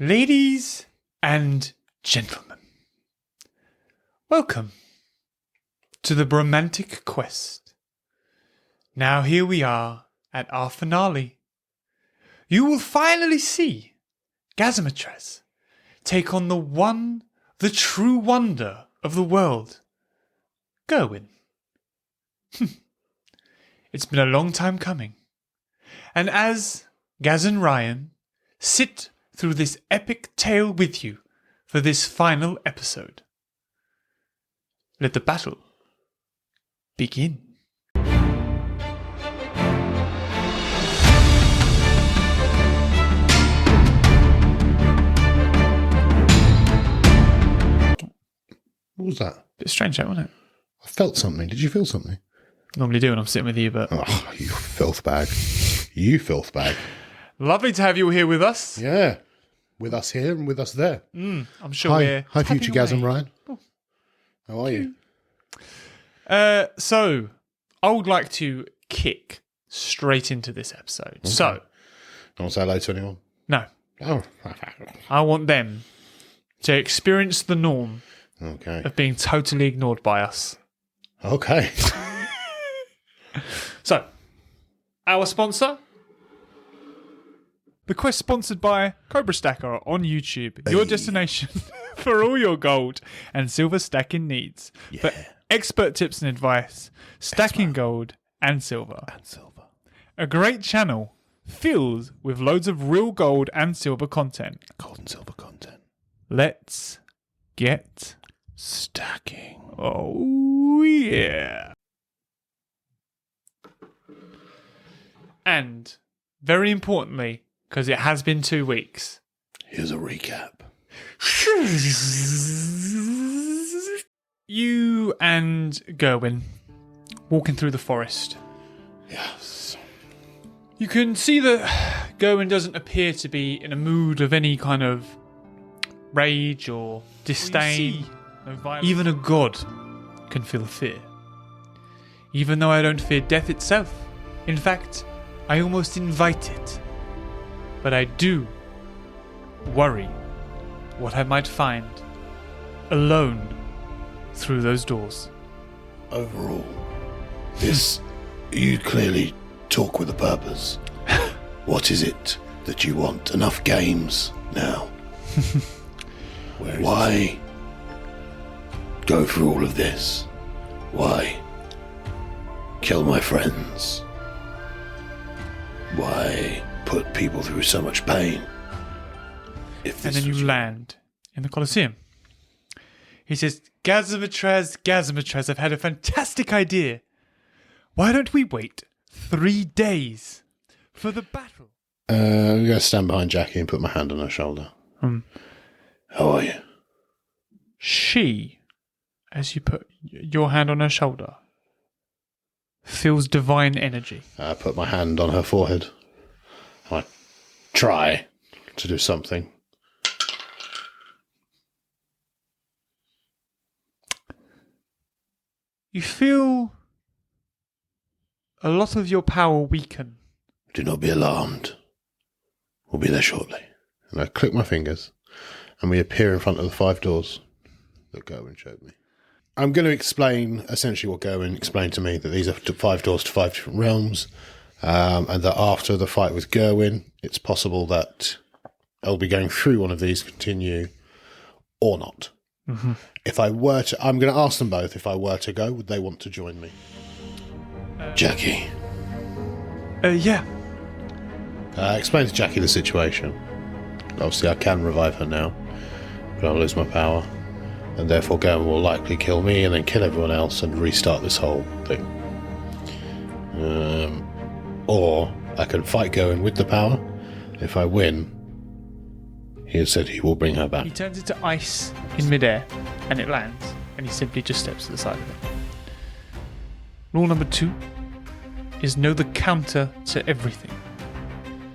Ladies and gentlemen, welcome to the Bromantic Quest. Now here we are at our finale. You will finally see Gazzamatraz take on the true wonder of the world, Gerwin. It's been a long time coming. And as Gaz and Ryan sit through this epic tale with you for this final episode, let the battle begin. What was that? Bit strange, that, wasn't it? I felt something. Did you feel something? Normally do when I'm sitting with you, but... Oh, you filth bag. You filth bag. Lovely to have you all here with us. Yeah. With us here and with us there. I'm sure we're... Hi, future tapping Gaz and away. Ryan. Oh. How are you? So, I would like to kick straight into this episode. Okay. So... Don't want to say hello to anyone? No. Oh. I want them to experience the norm Okay. of being totally ignored by us. Okay. So, our sponsor, the quest sponsored by Cobra Stacker on YouTube, your destination for all your gold and silver stacking needs. For expert tips and advice, stacking gold and silver. A great channel filled with loads of real gold and silver content. Gold and silver content. Let's get Stacking. Oh, yeah. And, very importantly, because it has been 2 weeks, Here's a recap. you and Gerwin walking through the forest. Yes. You can see that Gerwin doesn't appear to be in a mood of any kind of rage or disdain. Even a god can feel fear. Even though I don't fear death itself. In fact, I almost invite it. But I do worry what I might find alone through those doors. Overall, you clearly talk with a purpose. What is it that you want? Enough games now. Why go through all of this? Why kill my friends? Why put people through so much pain? And then you land in the Colosseum. He says, Gazzamatraz, I've had a fantastic idea. Why don't we wait 3 days for the battle? I'm going to stand behind Jackie and put my hand on her shoulder. How are you? She, as you put your hand on her shoulder, feels divine energy. I put my hand on her forehead. I try to do something. You feel a lot of your power weaken. Do not be alarmed. We'll be there shortly. And I click my fingers, and we appear in front of the 5 doors that Gerwin showed me. I'm going to explain essentially what Gerwin explained to me, that these are 5 doors to 5 different realms, and that after the fight with Gerwin, it's possible that I'll be going through one of these, continue, or not. Mm-hmm. If I were to, I'm going to ask them both, if I were to go, would they want to join me? Jackie. Yeah. Explain to Jackie the situation. Obviously, I can revive her now, but I'll lose my power, and therefore Gerwin will likely kill me and then kill everyone else and restart this whole thing. Or I can fight Gerwin with the power. If I win, he has said he will bring her back. He turns into ice in midair, and it lands, and he simply just steps to the side of it. Rule number 2 is know the counter to everything.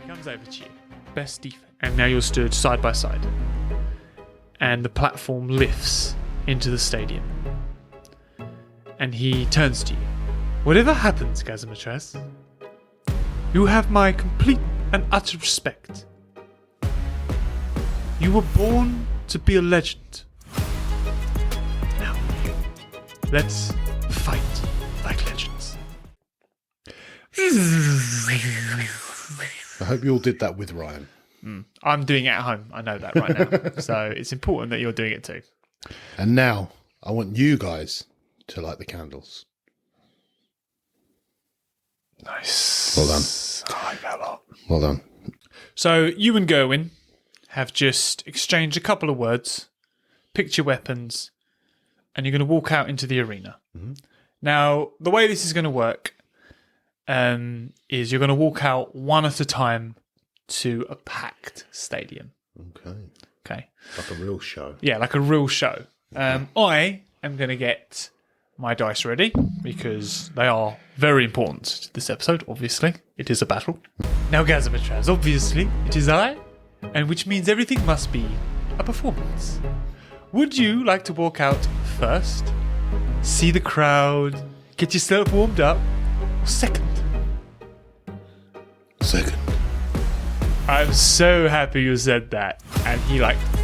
He comes over to you. Best defense. And now you're stood side by side. And the platform lifts into the stadium. And he turns to you. Whatever happens, Gazzamatraz, you have my complete and utter respect. You were born to be a legend. Now, let's fight like legends. I hope you all did that with Ryan. I'm doing it at home. I know that right now. So it's important that you're doing it too. And now, I want you guys to light the candles. Nice. Well done. I like that a lot. Well done. So you and Gerwin have just exchanged a couple of words, picked your weapons, and you're going to walk out into the arena. Mm-hmm. Now, the way this is going to work is you're going to walk out one at a time to a packed stadium. Okay. Like a real show. Yeah, like a real show. I am going to get my dice ready because they are very important to this episode, obviously. It is a battle. Now, Gazzamatraz, obviously, it is I, and which means everything must be a performance. Would you like to walk out first, see the crowd, get yourself warmed up, or second? Second. I'm so happy you said that. And he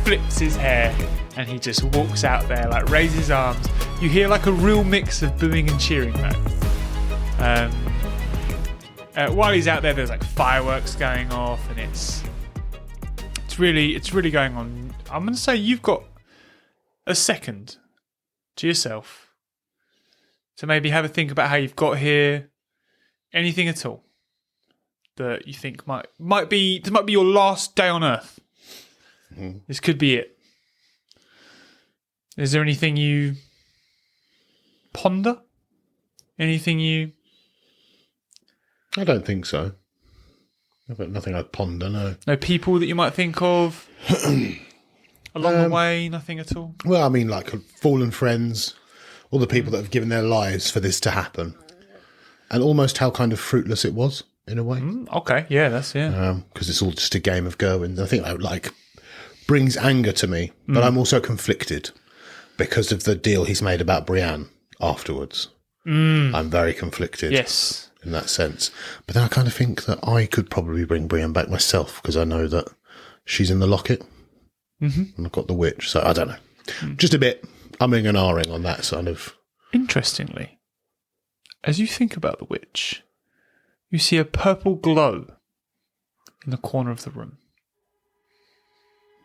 flips his hair and he just walks out there, raises his arms. You hear a real mix of booing and cheering though. While he's out there, there's fireworks going off, and it's really going on. I'm going to say you've got a second to yourself to maybe have a think about how you've got here. Anything at all that you think might be your last day on Earth. Mm-hmm. This could be it. Is there anything you ponder? Anything you... I don't think so. I've got nothing I'd ponder, no. No people that you might think of along the way? Nothing at all? Well, I mean, fallen friends, all the people that have given their lives for this to happen. And almost how kind of fruitless it was, in a way. Okay, yeah, that's, yeah. Because it's all just a game of Gerwin. I think that, brings anger to me. But I'm also conflicted because of the deal he's made about Brienne afterwards. I'm very conflicted. Yes. In that sense. But then I kind of think that I could probably bring Brienne back myself because I know that she's in the locket. Mm-hmm. And I've got the witch. So I don't know. Just a bit umming and ahhing on that sort of... Interestingly, as you think about the witch, you see a purple glow in the corner of the room.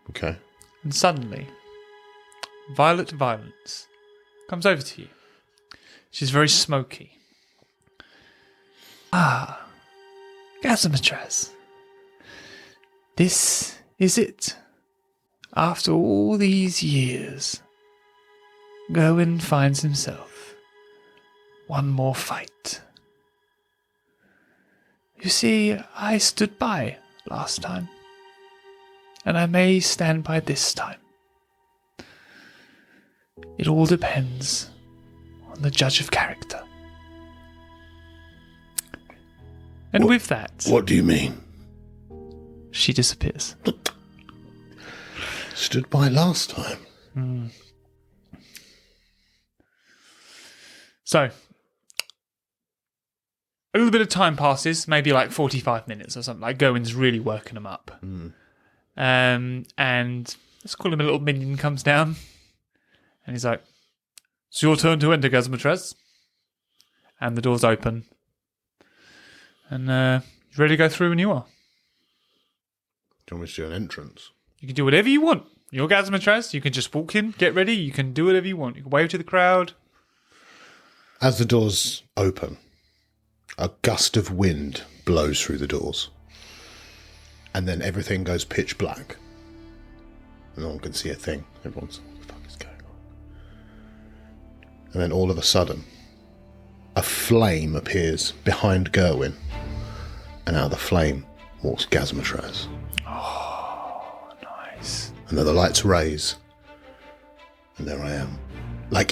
Okay. And suddenly, Violet Violence comes over to you. She's very smoky. Ah, Gazzamatraz. This is it. After all these years, Gerwin finds himself one more fight. You see, I stood by last time, and I may stand by this time. It all depends on the judge of character. And with that... What do you mean? She disappears. Stood by last time. So, a little bit of time passes, maybe 45 minutes or something. Gerwin's really working him up. And let's call him a little minion comes down. And he's like, it's your turn to enter, Gazzamatraz. And the doors open. And he's ready to go through when you are. Do you want me to do an entrance? You can do whatever you want. You're Gazzamatraz. You can just walk in, get ready. You can do whatever you want. You can wave to the crowd. As the doors open, a gust of wind blows through the doors. And then everything goes pitch black. No one can see a thing. Everyone's, what the fuck is going on? And then all of a sudden, a flame appears behind Gerwin. And out of the flame walks Gazzamatraz. Oh, nice. And then the lights raise. And there I am.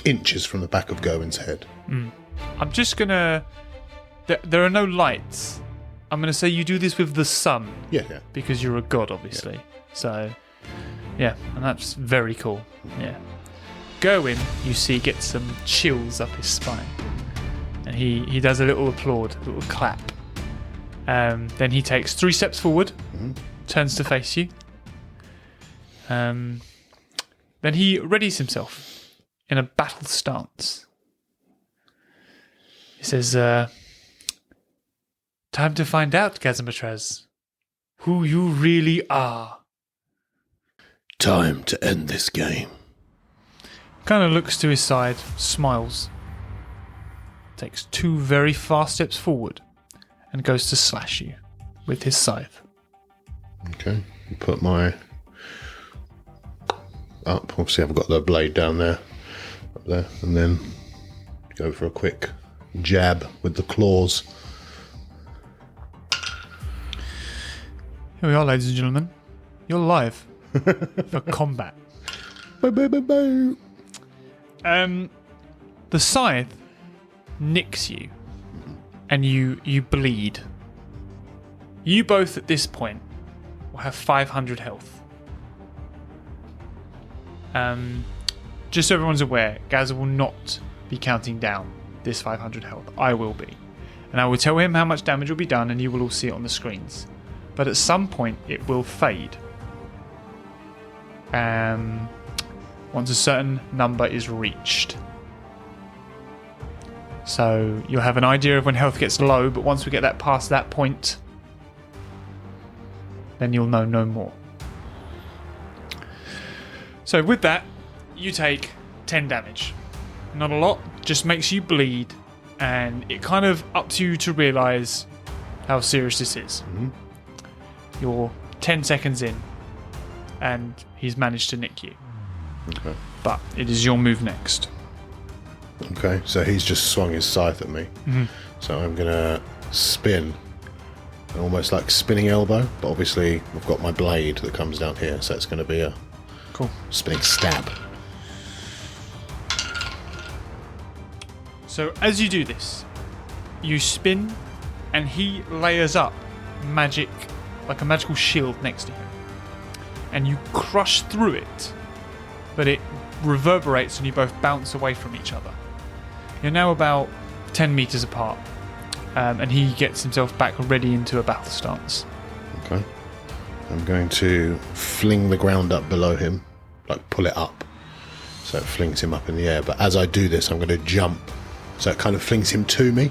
Inches from the back of Gerwin's head. I'm just going to... There are no lights. I'm going to say you do this with the sun. Yeah. Because you're a god, obviously. Yeah. So, yeah. And that's very cool. Yeah. Gerwin, you see, gets some chills up his spine. And he does a little applaud, a little clap. Then he takes 3 steps forward, turns to face you. Then he readies himself in a battle stance. He says, time to find out, Gazzamatraz, who you really are. Time to end this game. Kind of looks to his side, smiles, takes 2 very fast steps forward, and goes to slash you with his scythe. Okay, put my up. Obviously, I've got the blade down there, up there, and then go for a quick jab with the claws. Here we are, ladies and gentlemen. You're live for combat. Bow, bow, bow, bow. The scythe nicks you, and you bleed. You both at this point will have 500 health. Just so everyone's aware, Gaz will not be counting down this 500 health. I will be. And I will tell him how much damage will be done, and you will all see it on the screens. But at some point, it will fade. Once a certain number is reached. So you'll have an idea of when health gets low, but once we get that past that point, then you'll know no more. So with that, you take 10 damage. Not a lot, just makes you bleed, and it kind of up to you to realise how serious this is. Mm-hmm. You're 10 seconds in, and he's managed to nick you. Okay. But it is your move next. Okay, so he's just swung his scythe at me. Mm-hmm. So I'm going to spin, almost like spinning elbow, but obviously I've got my blade that comes down here, so it's going to be a Cool. spinning stab. So as you do this, you spin, and he layers up magic, like a magical shield next to him. And you crush through it, but it reverberates and you both bounce away from each other. You're now about 10 meters apart, and he gets himself back ready into a battle stance. Okay. I'm going to fling the ground up below him, like pull it up, so it flings him up in the air. But as I do this, I'm going to jump, so it kind of flings him to me,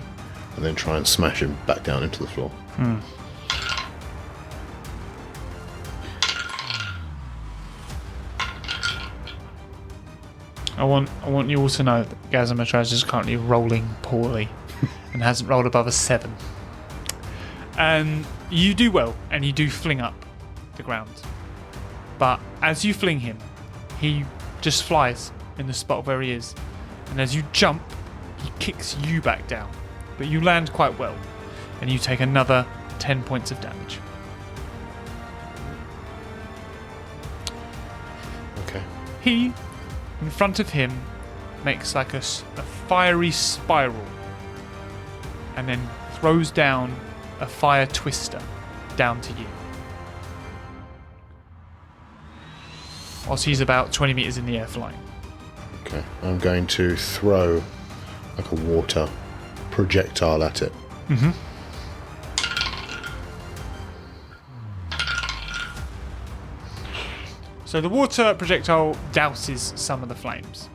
and then try and smash him back down into the floor. I want you all to know that Gazzamatraz is currently rolling poorly and hasn't rolled above a 7. And you do well, and you do fling up the ground. But as you fling him, he just flies in the spot where he is. And as you jump, he kicks you back down. But you land quite well, and you take another 10 points of damage. Okay. He, in front of him, makes like a fiery spiral, and then throws down a fire twister down to you. Whilst he's about 20 meters in the air flying. Okay. I'm going to throw like a water projectile at it. Mm-hmm. So the water projectile douses some of the flames,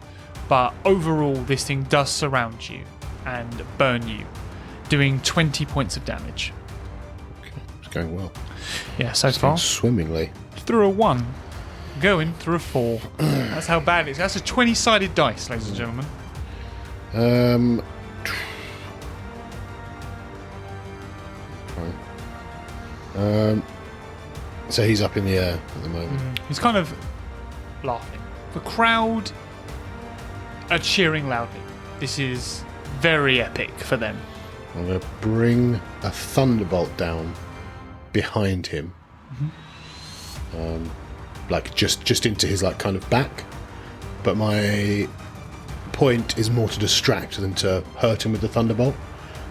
but overall this thing does surround you and burn you, doing 20 points of damage. Okay. It's going well. Yeah, so It's far. going swimmingly. Through a 1, going through a 4. That's how bad it is. That's a 20-sided dice, ladies and gentlemen. So he's up in the air at the moment. He's kind of laughing. The crowd are cheering loudly. This is very epic for them. I'm going to bring a thunderbolt down behind him, like just into his like kind of back. But my point is more to distract than to hurt him with the thunderbolt.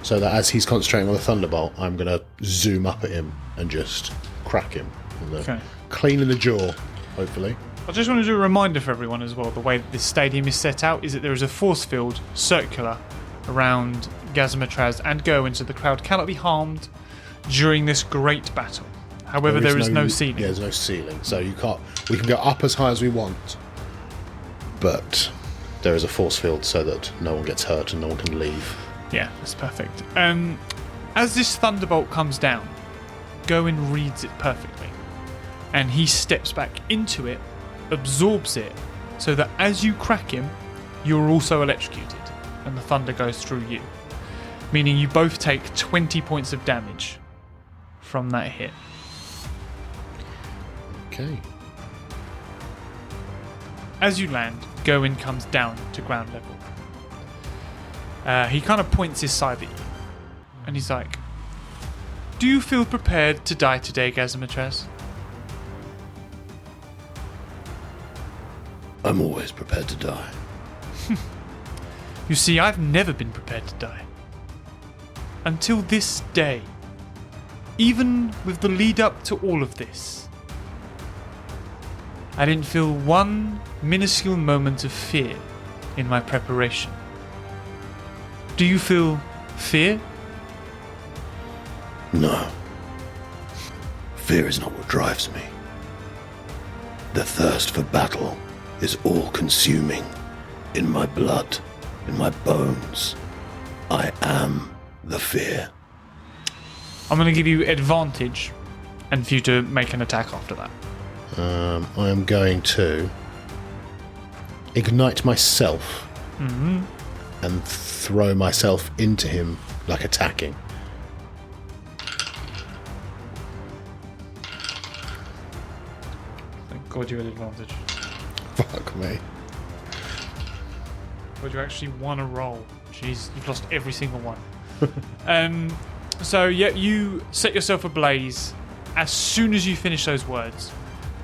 So that as he's concentrating on the thunderbolt, I'm going to zoom up at him and just crack him. Okay. Clean in the jaw, hopefully. I just want to do a reminder for everyone as well. The way that this stadium is set out is that there is a force field circular around Gazzamatraz and Gerwin, so the crowd cannot be harmed during this great battle. However, there is no ceiling. Yeah, there's no ceiling, so we can go up as high as we want, but there is a force field so that no one gets hurt and no one can leave. Yeah, that's perfect. As this thunderbolt comes down, Gerwin reads it perfectly, and he steps back into it, absorbs it, so that as you crack him, you're also electrocuted, and the thunder goes through you, meaning you both take 20 points of damage from that hit. Okay. As you land, Gerwin comes down to ground level. He kind of points his scythe at you, and he's like, "Do you feel prepared to die today, Gazzamatraz?" I'm always prepared to die. You see, I've never been prepared to die. Until this day. Even with the lead up to all of this. I didn't feel one minuscule moment of fear in my preparation. Do you feel fear? No. Fear is not what drives me. The thirst for battle is all-consuming. In my blood, in my bones. I am the fear. I'm going to give you advantage and for you to make an attack after that. I am going to ignite myself and throw myself into him like attacking. Thank God you had advantage. Fuck me. But you actually won a roll. Jeez, you've lost every single one. So yeah, you set yourself ablaze. As soon as you finish those words,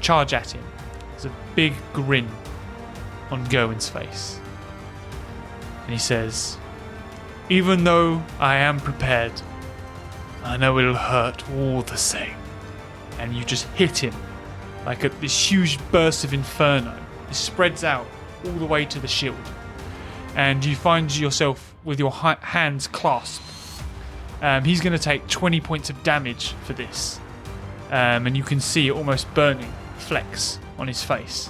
charge at him. There's a big grin on Gerwin's face. And he says, "Even though I am prepared, I know it'll hurt all the same." And you just hit him like this huge burst of inferno. It spreads out all the way to the shield. And you find yourself with your hands clasped. He's going to take 20 points of damage for this. And you can see almost burning flecks on his face.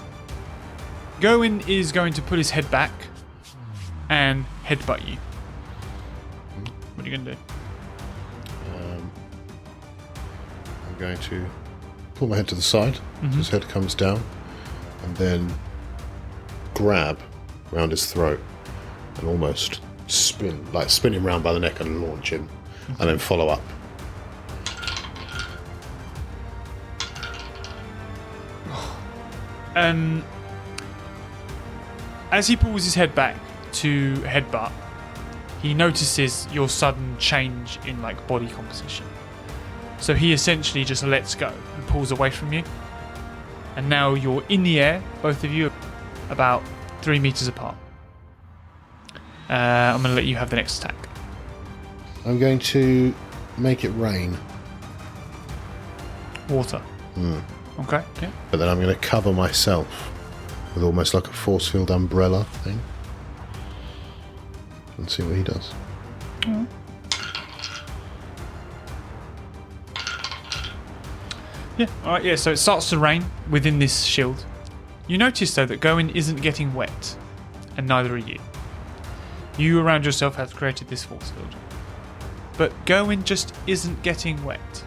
Gerwin is going to put his head back and headbutt you. What are you going to do? I'm going to pull my head to the side. His head comes down, and then grab around his throat and almost spin him round by the neck and launch him, and then follow up. As he pulls his head back to headbutt, he notices your sudden change in body composition. So he essentially just lets go and pulls away from you. And now you're in the air, both of you, about 3 meters apart. I'm going to let you have the next attack. I'm going to make it rain. Water. Okay, yeah. But then I'm going to cover myself with almost like a force field umbrella thing. And see what he does. Yeah, alright, yeah, so it starts to rain within this shield. You notice, though, that Gerwin isn't getting wet, and neither are you. You around yourself have created this force field. But Gerwin just isn't getting wet.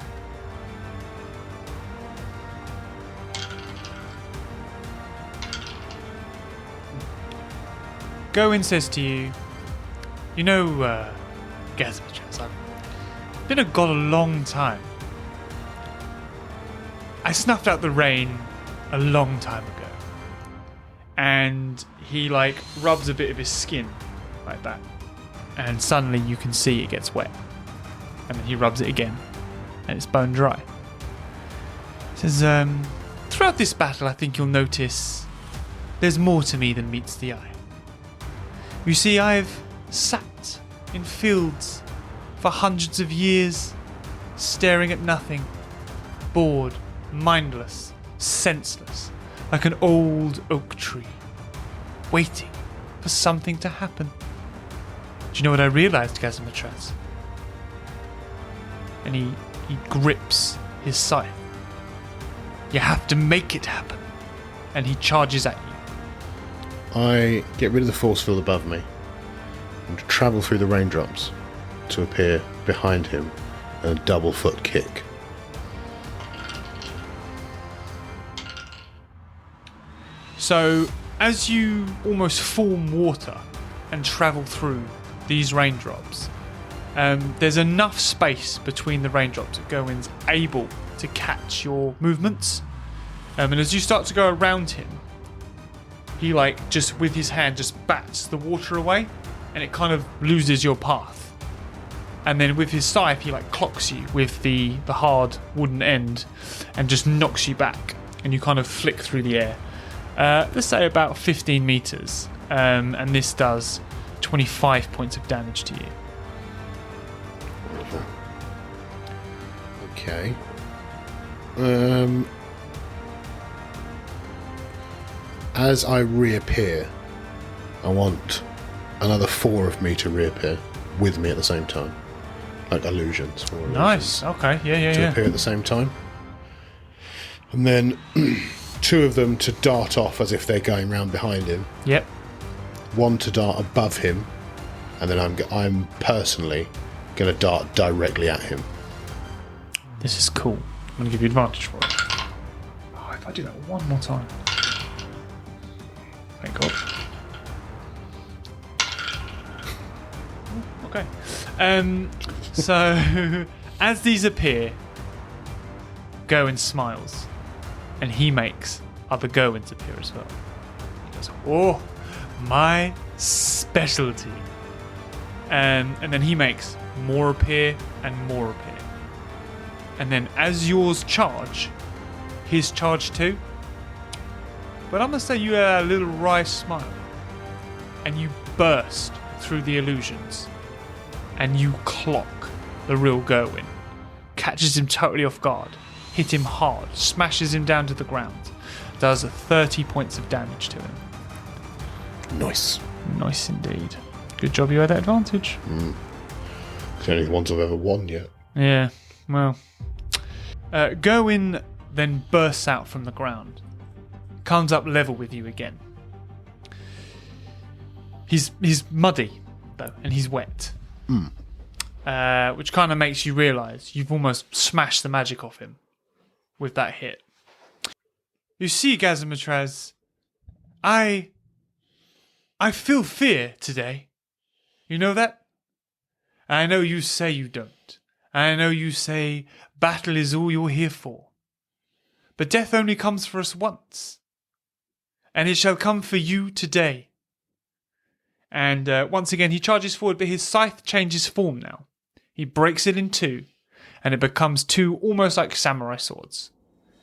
Gerwin says to you, "You know, Gazzamatraz, I've been a god a long time. I snuffed out the rain a long time ago." And he rubs a bit of his skin like that. And suddenly you can see it gets wet. And then he rubs it again. And it's bone dry. He says, "Throughout this battle I think you'll notice there's more to me than meets the eye. You see, I've sat in fields for hundreds of years, staring at nothing, bored, mindless, senseless, like an old oak tree, waiting for something to happen. Do you know what I realised, Gazzamatraz?" And he grips his scythe You have to make it happen. And he charges at you. I get rid of the force field above me and travel through the raindrops to appear behind him and a double foot kick. So, as you almost form water and travel through these raindrops, there's enough space between the raindrops that Gerwin's able to catch your movements. And as you start to go around him, he just with his hand just bats the water away, and it kind of loses your path. And then with his scythe, he clocks you with the hard wooden end and just knocks you back, and you kind of flick through the air. Let's say about 15 meters, and this does 25 points of damage to you. Okay. As I reappear, I want another 4 of me to reappear with me at the same time. Like illusions. 4 illusions. Nice. Okay. Yeah. To appear at the same time. And then 2 of them to dart off as if they're going round behind him. Yep. 1 to dart above him. And then I'm personally going to dart directly at him. This is cool. I'm going to give you advantage for it. Oh, if I do that one more time. Thank God. Okay. So, as these appear, Gerwin smiles. And he makes other Gerwins appear as well. He goes, oh, my specialty. And then he makes more appear and more appear. And then as yours charge, his charge too. But I'm going to say you had a little wry smile. And you burst through the illusions. And you clock the real Gerwin. Catches him totally off guard. Hit him hard. Smashes him down to the ground. Does 30 points of damage to him. Nice. Nice indeed. Good job you had that advantage. It's the only ones I've ever won yet. Yeah, well. Gerwin then bursts out from the ground. Comes up level with you again. He's muddy, though, and he's wet. Which kind of makes you realise you've almost smashed the magic off him with that hit. You see, Gazzamatraz, I feel fear today. You know that? I know you say you don't. I know you say battle is all you're here for. But death only comes for us once. And it shall come for you today. And once again he charges forward, but his scythe changes form now. He breaks it in 2, and it becomes 2 almost like samurai swords.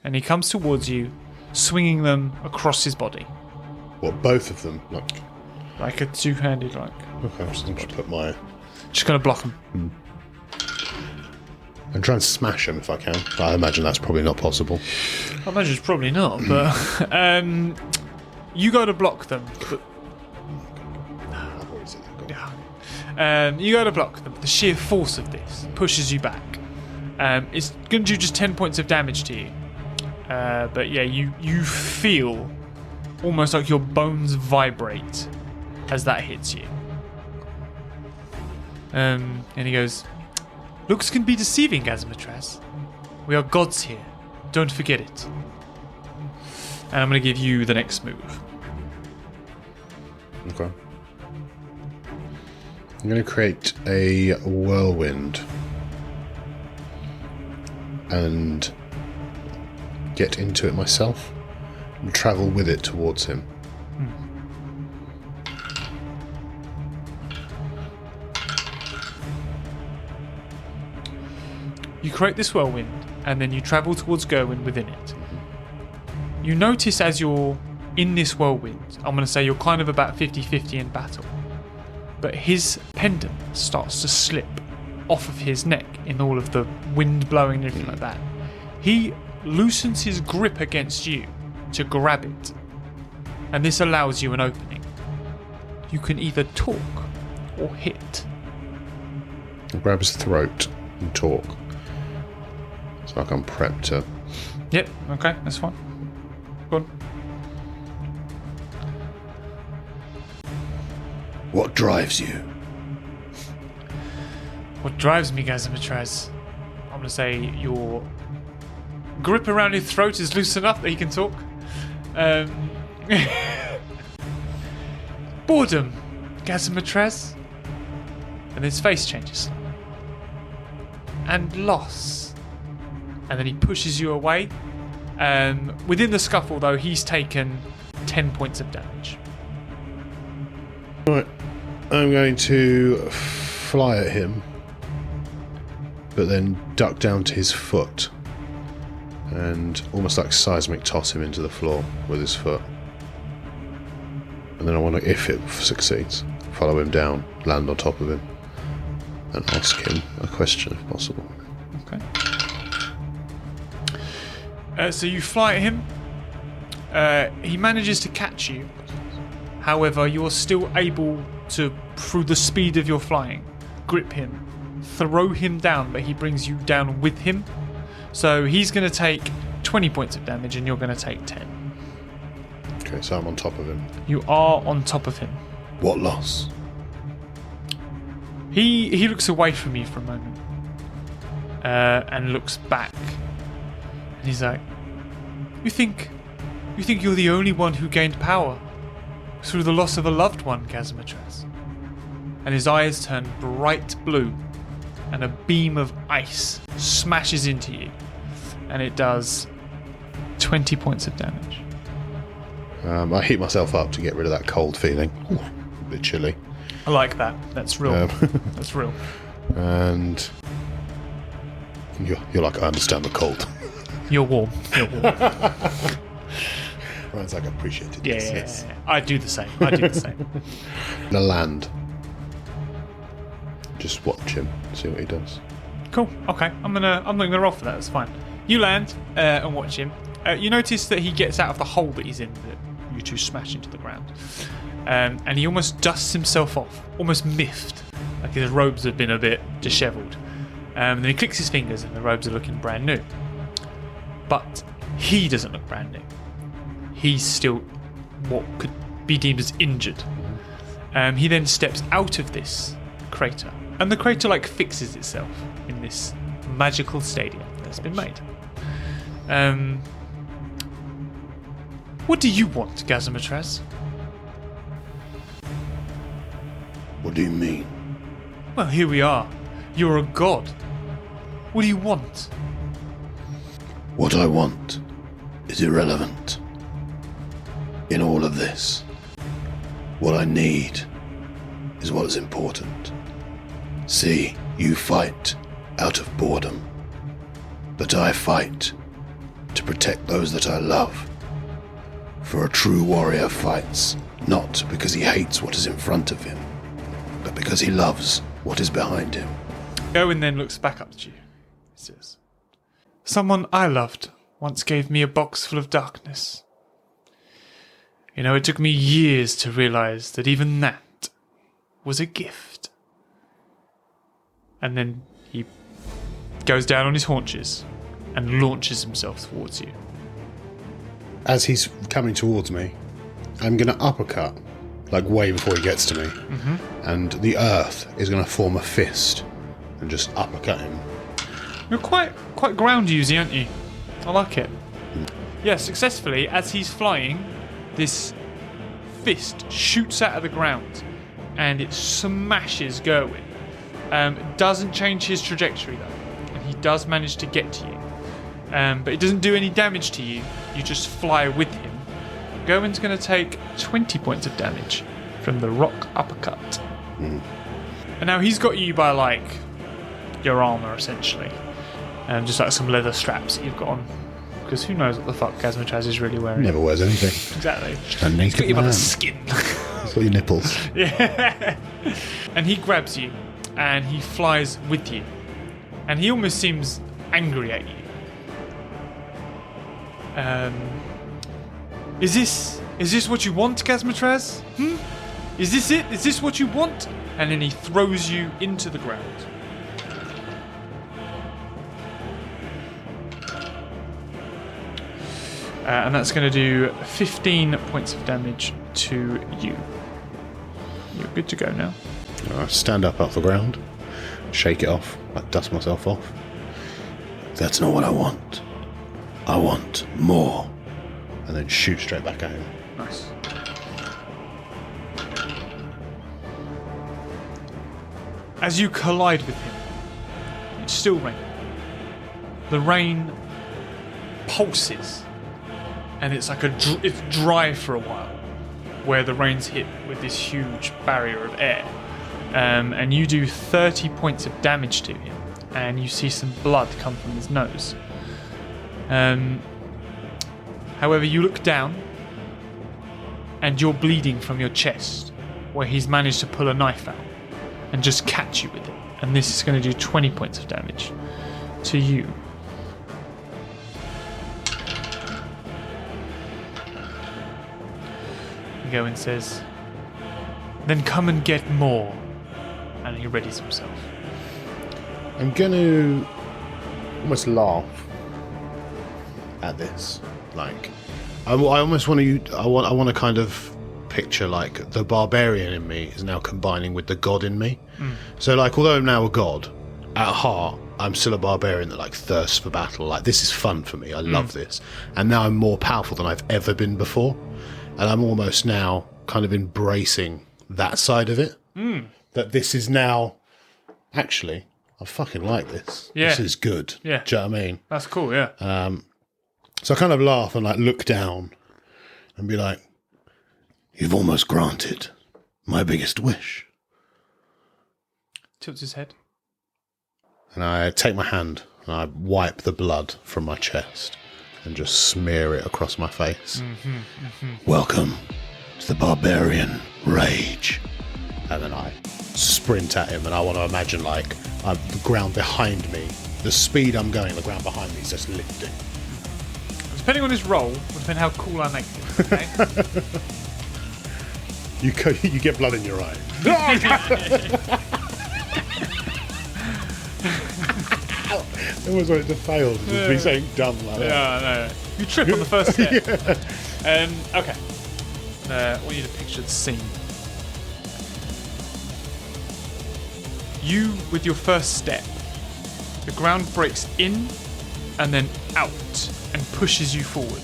And he comes towards you, swinging them across his body. What, both of them? Like a 2-handed, Okay, I'm just going to put my... Just going to block him. And try and smash him if I can. I imagine that's probably not possible. I imagine it's probably not, but... you go to block them, but... you go to block them. The sheer force of this pushes you back. It's going to do just 10 points of damage to you. But yeah, you feel almost like your bones vibrate as that hits you. And he goes, looks can be deceiving, Gazzamatraz. We are gods here. Don't forget it. And I'm going to give you the next move. Okay. I'm going to create a whirlwind and get into it myself and travel with it towards him. You create this whirlwind and then you travel towards Gerwin within it. You notice as you're in this whirlwind, I'm going to say you're kind of about 50-50 in battle, but his pendant starts to slip off of his neck in all of the wind blowing and everything like that. He loosens his grip against you to grab it, and this allows you an opening. You can either talk or hit. I'll grab his throat and talk. It's like I'm prepped to Yep, okay, that's fine. Go on. What drives you? What drives me, Gazzamatraz? I'm going to say your grip around his throat is loose enough that he can talk. Boredom, Gazzamatraz. And his face changes. And loss. And then he pushes you away. Within the scuffle, though, he's taken 10 points of damage. Right. I'm going to fly at him, but then duck down to his foot and almost like seismic toss him into the floor with his foot. And then I want to, if it succeeds, follow him down, land on top of him, and ask him a question if possible. Okay. So you fly at him. He manages to catch you. However, you're still able to, through the speed of your flying, grip him, throw him down, but he brings you down with him. So he's going to take 20 points of damage and you're going to take 10. Okay, so I'm on top of him. You are on top of him. What loss? He looks away from you for a moment and looks back. And he's like, You think you're the only one who gained power through the loss of a loved one, Gazzamatraz? And his eyes turn bright blue, and a beam of ice smashes into you, and it does 20 points of damage. I heat myself up to get rid of that cold feeling. Ooh, a bit chilly. I like that. That's real. That's real. And you're like, I understand the cold. You're warm. Ryan's like, I appreciate it. Yeah. I do the same. The land. Just watch him, see what he does. Cool. Okay. I'm not gonna roll for that. That's fine. You land and watch him. You notice that he gets out of the hole that he's in, that you two smash into the ground, and he almost dusts himself off, almost miffed, like his robes have been a bit dishevelled. Then he clicks his fingers, and the robes are looking brand new. But he doesn't look brand new. He's still what could be deemed as injured. He then steps out of this crater, and the crater fixes itself in this magical stadium that's been made. What do you want, Gazzamatraz? What do you mean? Well, here we are. You're a god. What do you want? What I want is irrelevant. In all of this, what I need is what is important. See, you fight out of boredom, but I fight to protect those that I love. For a true warrior fights not because he hates what is in front of him, but because he loves what is behind him. Gerwin then looks back up at you. He says, Someone I loved once gave me a box full of darkness. You know, it took me years to realise that even that was a gift. And then he goes down on his haunches and launches himself towards you. As he's coming towards me, I'm going to uppercut, way before he gets to me. Mm-hmm. And the earth is going to form a fist and just uppercut him. You're quite ground usy, aren't you? I like it. Yeah, successfully, as he's flying, this fist shoots out of the ground and it smashes Gerwin. It doesn't change his trajectory though, and he does manage to get to you. But it doesn't do any damage to you, you just fly with him. Gerwin's going to take 20 points of damage from the rock uppercut. And now he's got you by your armour essentially. Just some leather straps that you've got on. Because who knows what the fuck Gazzamatraz is really wearing. Never wears anything. Exactly. A naked He's got you by man. the skin. It's got your nipples. Yeah. And he grabs you and he flies with you. And he almost seems angry at you. Is this what you want, Gazzamatraz? Is this it? Is this what you want? And then he throws you into the ground. And that's going to do 15 points of damage to you. You're good to go now. I stand up off the ground, shake it off, I dust myself off. That's not what I want. I want more. And then shoot straight back at him. Nice. As you collide with him, it's still raining. The rain pulses, and it's like it's dry for a while, where the rain's hit with this huge barrier of air. And you do 30 points of damage to him, and you see some blood come from his nose. However, you look down, and you're bleeding from your chest, where he's managed to pull a knife out and just catch you with it. And this is going to do 20 points of damage to you. Gerwin says, "Then come and get more." And he readies himself. I'm going to almost laugh at this. Like, I almost want to. I want to kind of picture like the barbarian in me is now combining with the god in me. So like, although I'm now a god, at heart I'm still a barbarian that like thirsts for battle. Like, this is fun for me. I love this, and now I'm more powerful than I've ever been before, and I'm almost now kind of embracing that side of it. That this is now actually, I fucking like this. Yeah. This is good. Yeah. Do you know what I mean? That's cool, yeah. So I kind of laugh and like look down and be like, "You've almost granted my biggest wish." Tilts his head. And I take my hand and I wipe the blood from my chest and just smear it across my face. Welcome to the barbarian rage. And then I sprint at him, and I want to imagine like the ground behind me, the speed I'm going, the ground behind me is just lifting. Depending on his role, will depend how cool I make it. Okay? You get blood in your eye. I almost wanted to fail. Just be saying dumb like that. Yeah, no. You trip on the first step. Okay. I want you to picture the scene. You, with your first step, the ground breaks in and then out and pushes you forward.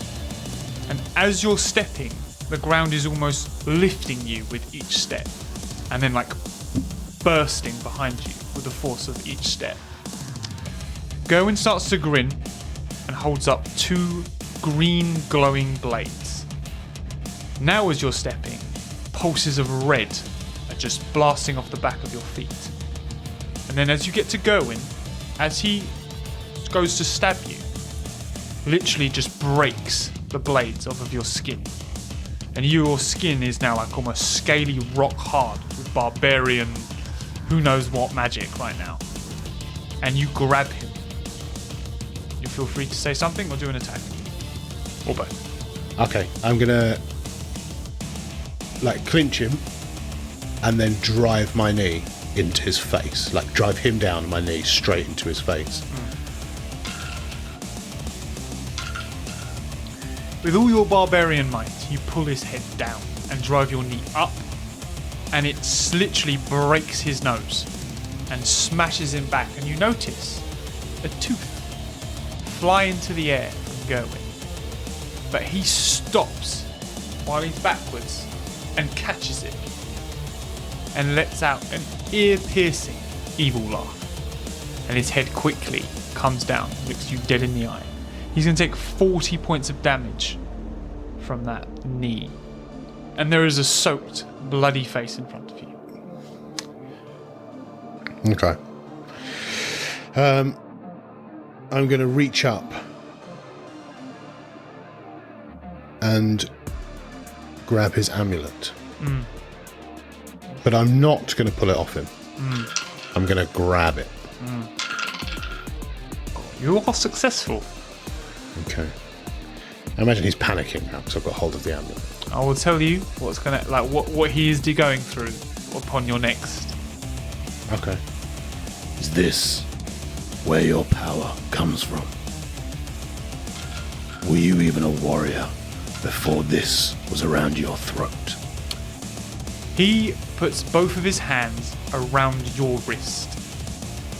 And as you're stepping, the ground is almost lifting you with each step, and then like bursting behind you with the force of each step. Gerwin starts to grin and holds up 2 green glowing blades. Now as you're stepping, pulses of red are just blasting off the back of your feet. And then as you get to Gerwin, as he goes to stab you, literally just breaks the blades off of your skin. And your skin is now like almost scaly rock hard with barbarian who knows what magic right now. And you grab him. You feel free to say something or do an attack. Or both. Okay, I'm gonna like clinch him and then drive my knee into his face. Like drive him down on my knee straight into his face. With all your barbarian might, you pull his head down and drive your knee up, and it literally breaks his nose and smashes him back, and you notice a tooth fly into the air from Gerwin. But he stops while he's backwards and catches it and lets out an ear-piercing evil laugh. And his head quickly comes down, looks you dead in the eye. He's going to take 40 points of damage from that knee. And there is a soaked, bloody face in front of you. Okay. I'm going to reach up and grab his amulet. But I'm not going to pull it off him. I'm going to grab it. You are successful. Okay. I imagine he's panicking now because I've got hold of the amulet. I will tell you what's gonna what he is going through upon your next. Okay. Is this where your power comes from? Were you even a warrior before this was around your throat? He puts both of his hands around your wrist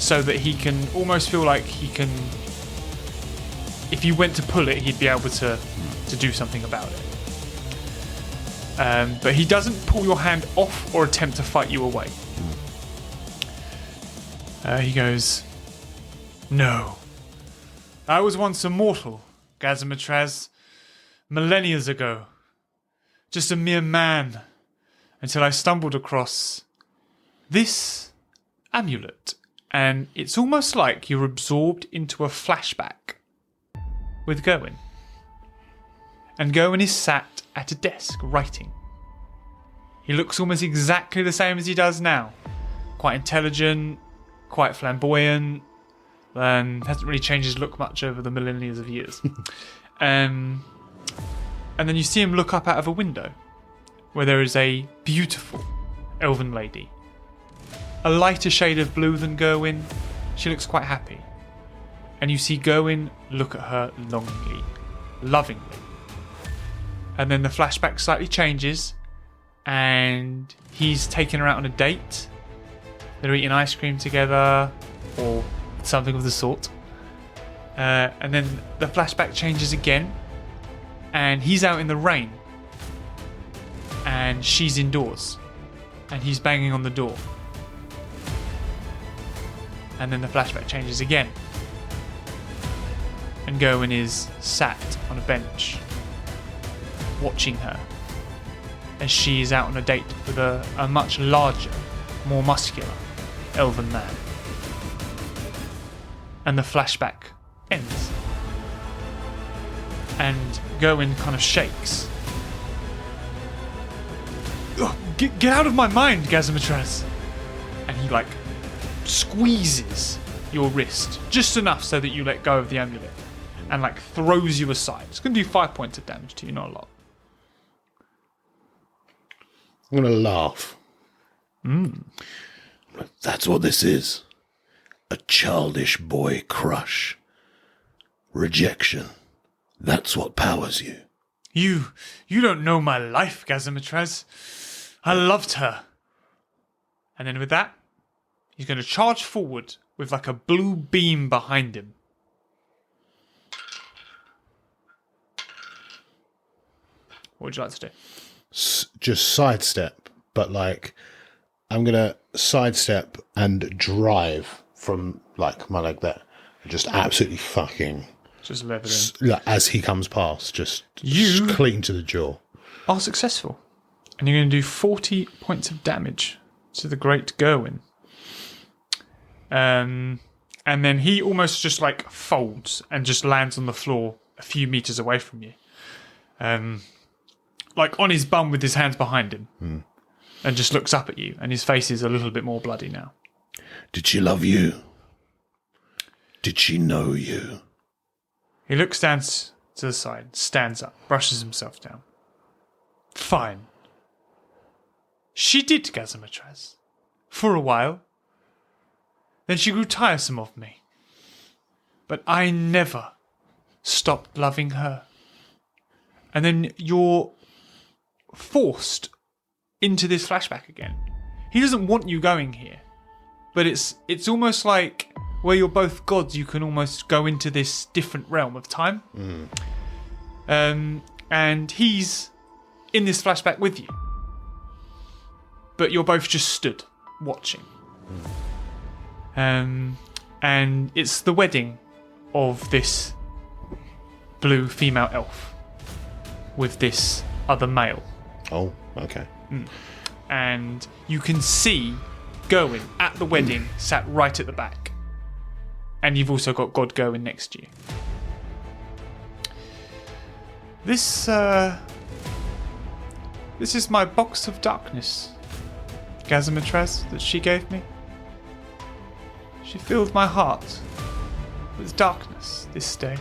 so that he can almost feel like he can, if you went to pull it, he'd be able to do something about it. But he doesn't pull your hand off or attempt to fight you away. He goes, "No. I was once a mortal, Gazzamatraz, millennia ago. Just a mere man, until I stumbled across this amulet. And it's almost like you're absorbed into a flashback with Gerwin. And Gerwin is sat at a desk writing. He looks almost exactly the same as he does now. Quite intelligent, quite flamboyant, and hasn't really changed his look much over the millennia of years. And then you see him look up out of a window where there is a beautiful elven lady. A lighter shade of blue than Gerwin. She looks quite happy. And you see Gerwin look at her longingly, lovingly. And then the flashback slightly changes and he's taken her out on a date. They're eating ice cream together or something of the sort. And then the flashback changes again and he's out in the rain and she's indoors and he's banging on the door. And then the flashback changes again and Gerwin is sat on a bench watching her as she is out on a date with a much larger, more muscular elven man. And the flashback ends. And Gerwin kind of shakes. "Ugh, get out of my mind, Gazzamatraz!" And he squeezes your wrist just enough so that you let go of the amulet and throws you aside. It's going to do 5 points of damage to you, not a lot. I'm going to laugh. That's what this is. A childish boy crush. Rejection. That's what powers you. You don't know my life, Gazzamatraz. I loved her. And then with that, he's going to charge forward with a blue beam behind him. What would you like to do? Just sidestep, but I'm going to sidestep and drive from my leg there. Just absolutely fucking... Just level him. As he comes past, just You- clean to the jaw. Are successful. And you're going to do 40 points of damage to the great Gerwin. And then he almost just folds and just lands on the floor a few meters away from you. On his bum with his hands behind him. And just looks up at you and his face is a little bit more bloody now. Did she love you? Did she know you? He looks down to the side, stands up, brushes himself down. Fine. She did, Gazzamatraz. For a while. Then she grew tiresome of me. But I never stopped loving her. And then you're forced into this flashback again. He doesn't want you going here. But it's almost like where you're both gods, you can almost go into this different realm of time. And he's in this flashback with you. But you're both just stood, watching. And it's the wedding of this blue female elf with this other male. Oh, okay. And you can see Gerwin at the wedding, sat right at the back. And you've also got God Gerwin next to you. This is my box of darkness, Gazzamatraz, that she gave me. She filled my heart with darkness this day.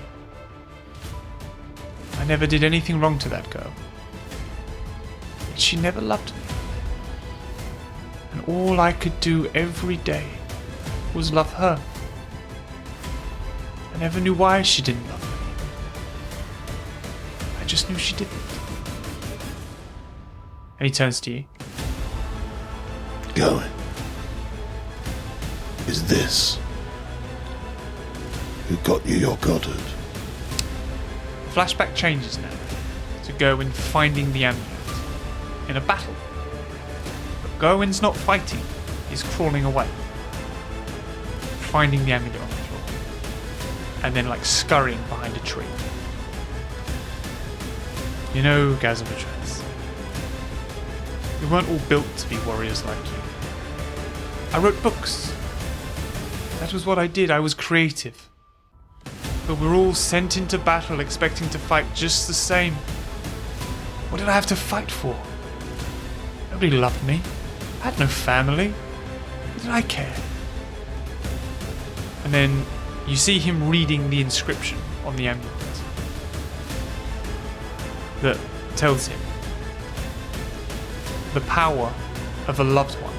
I never did anything wrong to that girl. But she never loved me. And all I could do every day was love her. I never knew why she didn't love me. just knew she didn't. And he turns to you. Gerwin, is this who got you your godhood? The flashback changes now to Gerwin finding the amulet in a battle. But Gerwin's not fighting, he's crawling away. Finding the amulet on the floor. And then scurrying behind a tree. You know, Gazzamatraz, we weren't all built to be warriors like you. I wrote books. That was what I did, I was creative. But we're all sent into battle expecting to fight just the same. What did I have to fight for? Nobody loved me. I had no family. What did I care? And then you see him reading the inscription on the amulet that tells him the power of a loved one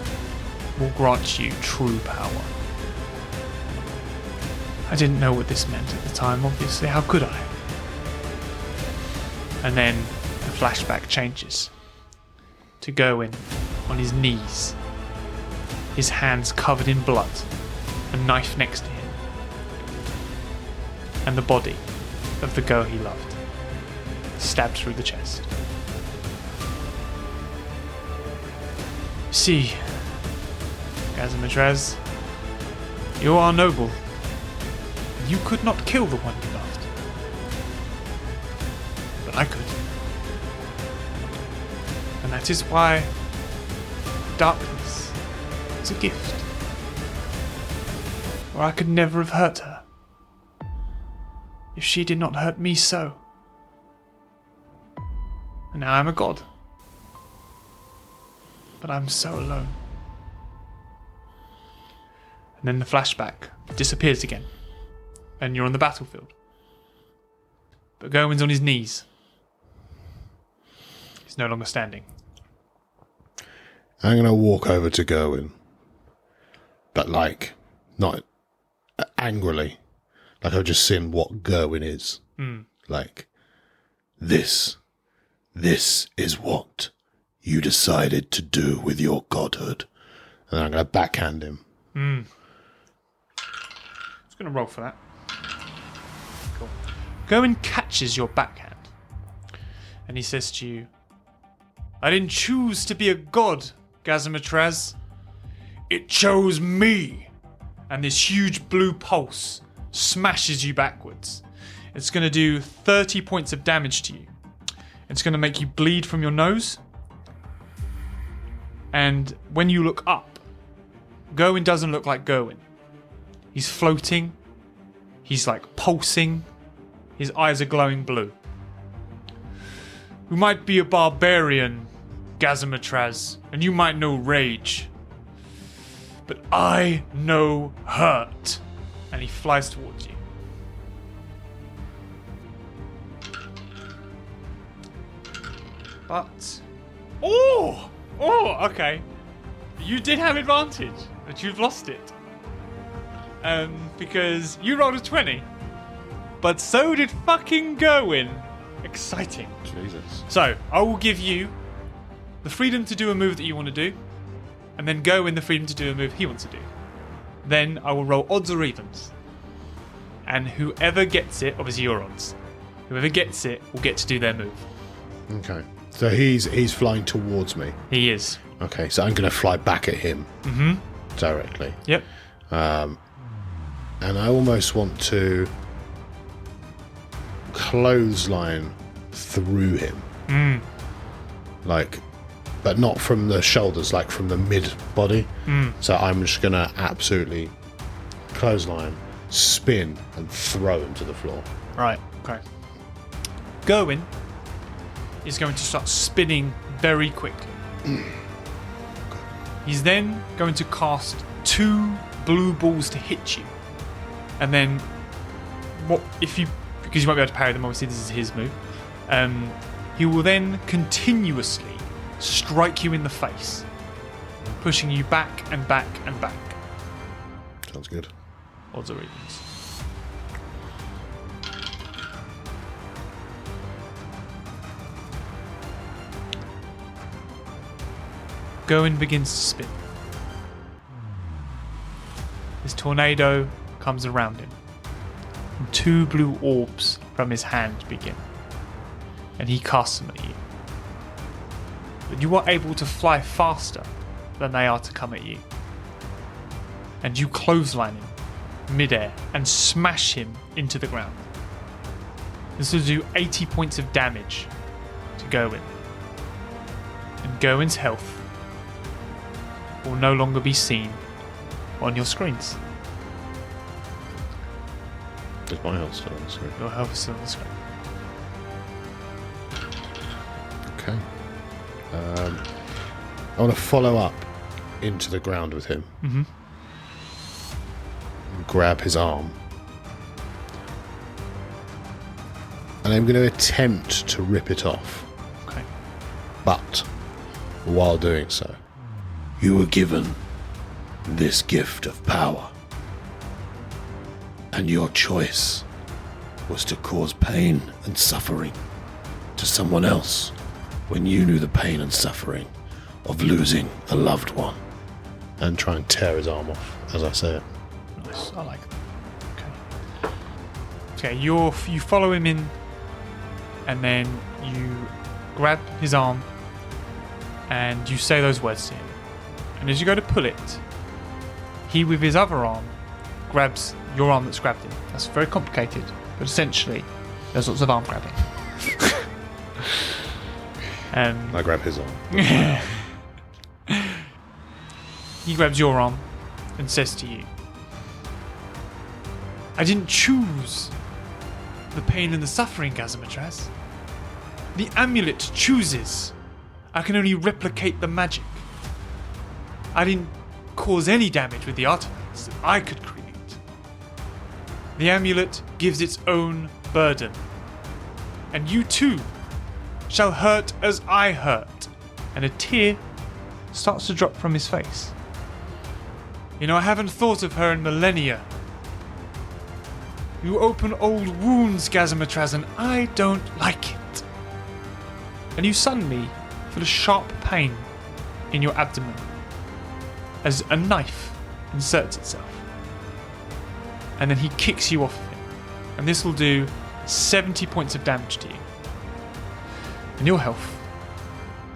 will grant you true power. I didn't know what this meant at the time, obviously. How could I? And then the flashback changes to Gerwin on his knees, his hands covered in blood, a knife next to him, and the body of the girl he loved, stabbed through the chest. See, Gazzamatraz, you are noble. You could not kill the one you loved. But I could. And that is why darkness is a gift. Or I could never have hurt her if she did not hurt me so. And now I'm a god. But I'm so alone. And then the flashback disappears again. And you're on the battlefield. But Gerwin's on his knees. He's no longer standing. I'm going to walk over to Gerwin. But not angrily. I've just seen what Gerwin is. This is what you decided to do with your godhood. And I'm going to backhand him. I'm just going to roll for that. Cool. Gerwin catches your backhand. And he says to you, I didn't choose to be a god, Gazzamatraz. It chose me. And this huge blue pulse smashes you backwards. It's going to do 30 points of damage to you. It's going to make you bleed from your nose. And when you look up, Gerwin doesn't look like Gerwin. He's floating. He's pulsing. His eyes are glowing blue. You might be a barbarian, Gazzamatraz, and you might know rage. But I know hurt. And he flies towards you. But... Oh, okay. You did have advantage, but you've lost it. Because you rolled a 20. But so did fucking Gerwin. Exciting. Jesus. So, I will give you the freedom to do a move that you want to do, and then Gerwin the freedom to do a move he wants to do. Then I will roll odds or evens. And whoever gets it, obviously your odds, whoever gets it will get to do their move. Okay. So he's flying towards me. He is. Okay, so I'm going to fly back at him directly. Yep. And I almost want to clothesline through him. But not from the shoulders, from the mid-body. So I'm just going to absolutely clothesline, spin, and throw him to the floor. Right, okay. Gerwin is going to start spinning very quickly. He's then going to cast 2 blue balls to hit you. And then, because you won't be able to parry them, obviously this is his move. He will then continuously strike you in the face, pushing you back and back and back. Sounds good. Odds or evens. Gerwin begins to spin. This tornado comes around him, and 2 blue orbs from his hand begin, and he casts them at you. But you are able to fly faster than they are to come at you, and you clothesline him mid-air and smash him into the ground. This will do 80 points of damage to Gerwin, and Gerwin's health will no longer be seen on your screens. Is my health still on the screen? Your health is still on the screen. Okay. I want to follow up into the ground with him. Mm-hmm. And grab his arm. And I'm going to attempt to rip it off. Okay. But, while doing so, You were given this gift of power, and your choice was to cause pain and suffering to someone else when you knew the pain and suffering of losing a loved one. and try and tear his arm off as I say it. Nice, I like that. Okay, you follow him in, and then you grab his arm, and you say those words to him. And as you go to pull it, he with his other arm grabs your arm that's grabbed him. That's very complicated, but essentially there's lots of arm grabbing. I grab his arm. He grabs your arm and says to you, I didn't choose the pain and the suffering, Gazzamatraz. The amulet chooses. I can only replicate the magic. I didn't cause any damage with the artifacts that I could create. The amulet gives its own burden. And you too shall hurt as I hurt. And a tear starts to drop from his face. You know, I haven't thought of her in millennia. You open old wounds, Gazzamatraz, and I don't like it. And you suddenly feel a sharp pain in your abdomen as a knife inserts itself. And then he kicks you off of him. And this will do 70 points of damage to you. And your health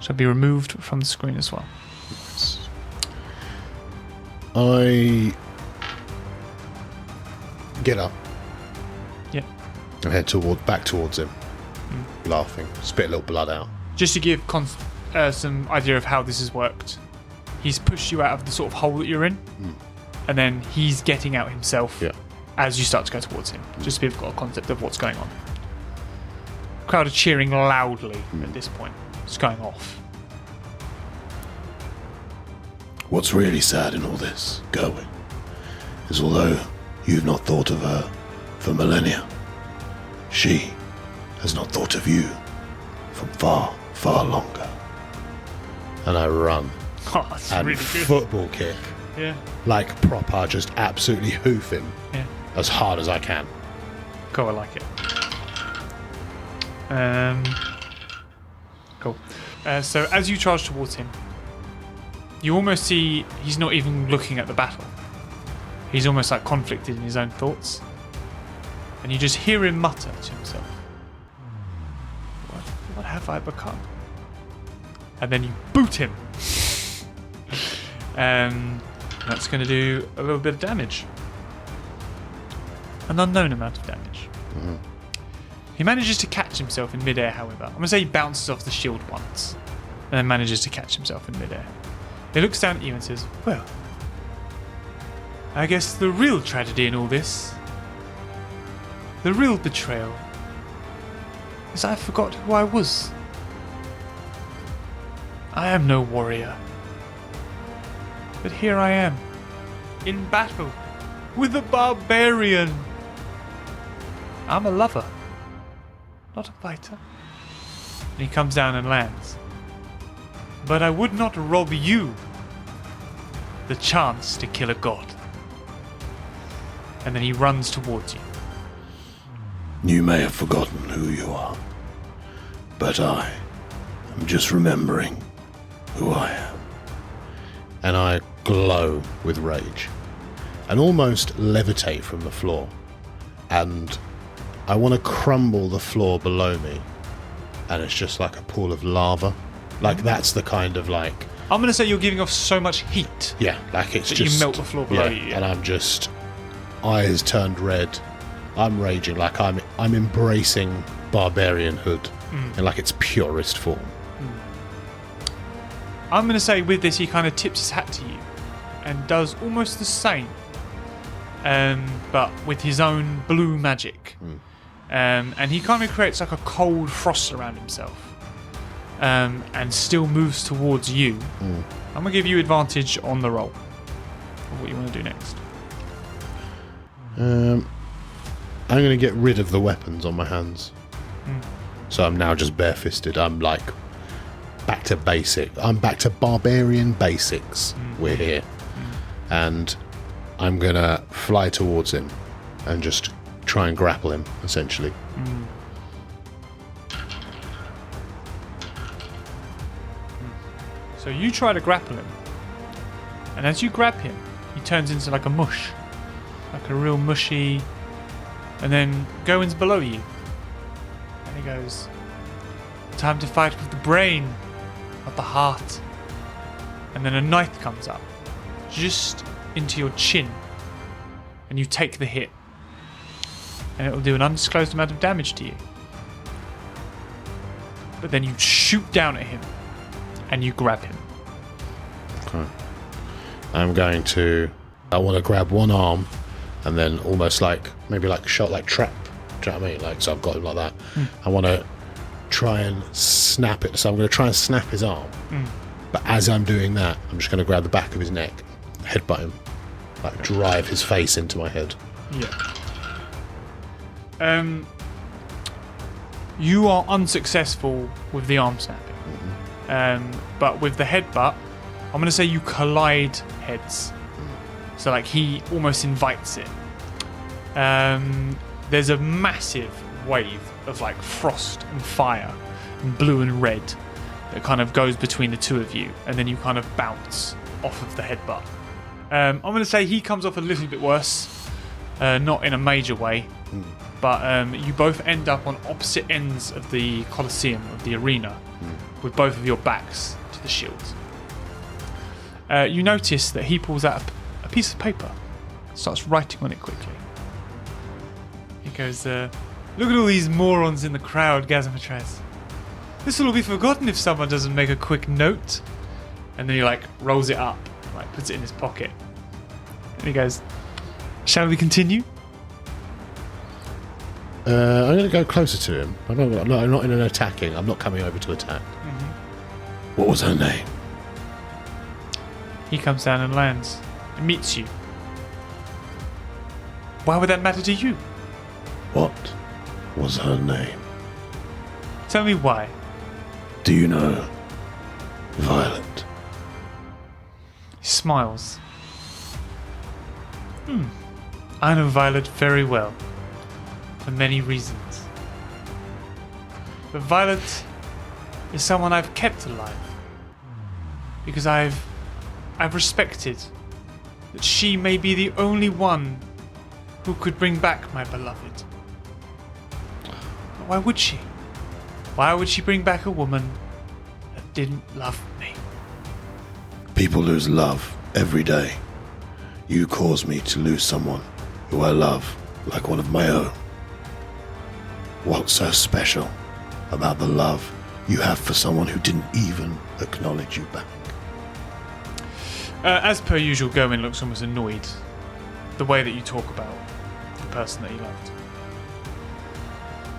shall be removed from the screen as well. I get up. Yeah. I head back towards him, laughing, spit a little blood out. Just to give some idea of how this has worked, he's pushed you out of the sort of hole that you're in, and then he's getting out himself as you start to go towards him, just so people got a concept of what's going on. The crowd are cheering loudly at this point. It's going off. What's really sad in all this, Gerwin, is although you've not thought of her for millennia, she has not thought of you for far, far longer. And I run Oh, that's and really good. football kick, Yeah. like proper, just absolutely hoof him Yeah. as hard as I can. Cool, I like it. Cool. So as you charge towards him, you almost see he's not even looking at the battle. He's almost like conflicted in his own thoughts. And you just hear him mutter to himself, What have I become? And then you boot him. That's going to do a little bit of damage. An unknown amount of damage. He manages to catch himself in midair, however. I'm going to say he bounces off the shield once, and then manages to catch himself in midair. He looks down at you and says, well, I guess the real tragedy in all this, the real betrayal, is I forgot who I was. I am no warrior. But here I am, in battle, with a barbarian. I'm a lover, not a fighter. And he comes down and lands. But I would not rob you the chance to kill a god. And then he runs towards you. You may have forgotten who you are, but I am just remembering who I am. and I glow with rage and almost levitate from the floor. And I want to crumble the floor below me, and it's just like a pool of lava. Like, that's the kind of like... I'm going to say you're giving off so much heat. Yeah, like it's that just... you melt the floor below you. Yeah. And I'm just... eyes turned red. I'm raging, like I'm embracing barbarianhood in like its purest form. I'm going to say with this, he kind of tips his hat to you and does almost the same, but with his own blue magic. And he kind of creates like a cold frost around himself, and still moves towards you. I'm going to give you advantage on the roll of what you want to do next. I'm going to get rid of the weapons on my hands. So I'm now just barefisted. I'm like back to basic. I'm back to barbarian basics. We're here. And I'm going to fly towards him and just try and grapple him, essentially. So you try to grapple him, and as you grab him, he turns into like a mush. Like a real mushy... And then Gerwin's below you. And he goes, time to fight with the brain, not the heart. And then a knife comes up, just into your chin. And you take the hit. And it will do an undisclosed amount of damage to you. But then you shoot down at him. And you grab him. Okay. I'm going to... I want to grab one arm and then almost like, maybe like shot like trap. Do you know what I mean? Like, so I've got him like that. I want to try and snap it. So I'm going to try and snap his arm. But as I'm doing that, I'm just going to grab the back of his neck, headbutt him, like drive his face into my head. Yeah. You are unsuccessful with the arm snapping. But with the headbutt, I'm going to say you collide heads. So like he almost invites it. There's a massive wave of like frost and fire and blue and red that kind of goes between the two of you, and then you kind of bounce off of the headbutt. I'm going to say he comes off a little bit worse, not in a major way, but you both end up on opposite ends of the Colosseum, of the arena, with both of your backs to the shields. You notice that he pulls out a piece of paper, starts writing on it quickly. He goes, look at all these morons in the crowd, Gazzamatraz. This will all be forgotten if someone doesn't make a quick note. And then he like rolls it up, like puts it in his pocket. And he goes, shall we continue? I'm going to go closer to him. I'm not in an attacking. I'm not coming over to attack. What was her name? He comes down and lands. And meets you. Why would that matter to you? What was her name? Tell me why. Do you know Violet? He smiles. I know Violet very well. For many reasons. But Violet is someone I've kept alive. Because I've respected that she may be the only one who could bring back my beloved. But why would she? Why would she bring back a woman that didn't love me? People lose love every day. You caused me to lose someone who I love like one of my own. What's so special about the love you have for someone who didn't even acknowledge you back? As per usual, Gerwin looks almost annoyed. The way that you talk about the person that he loved.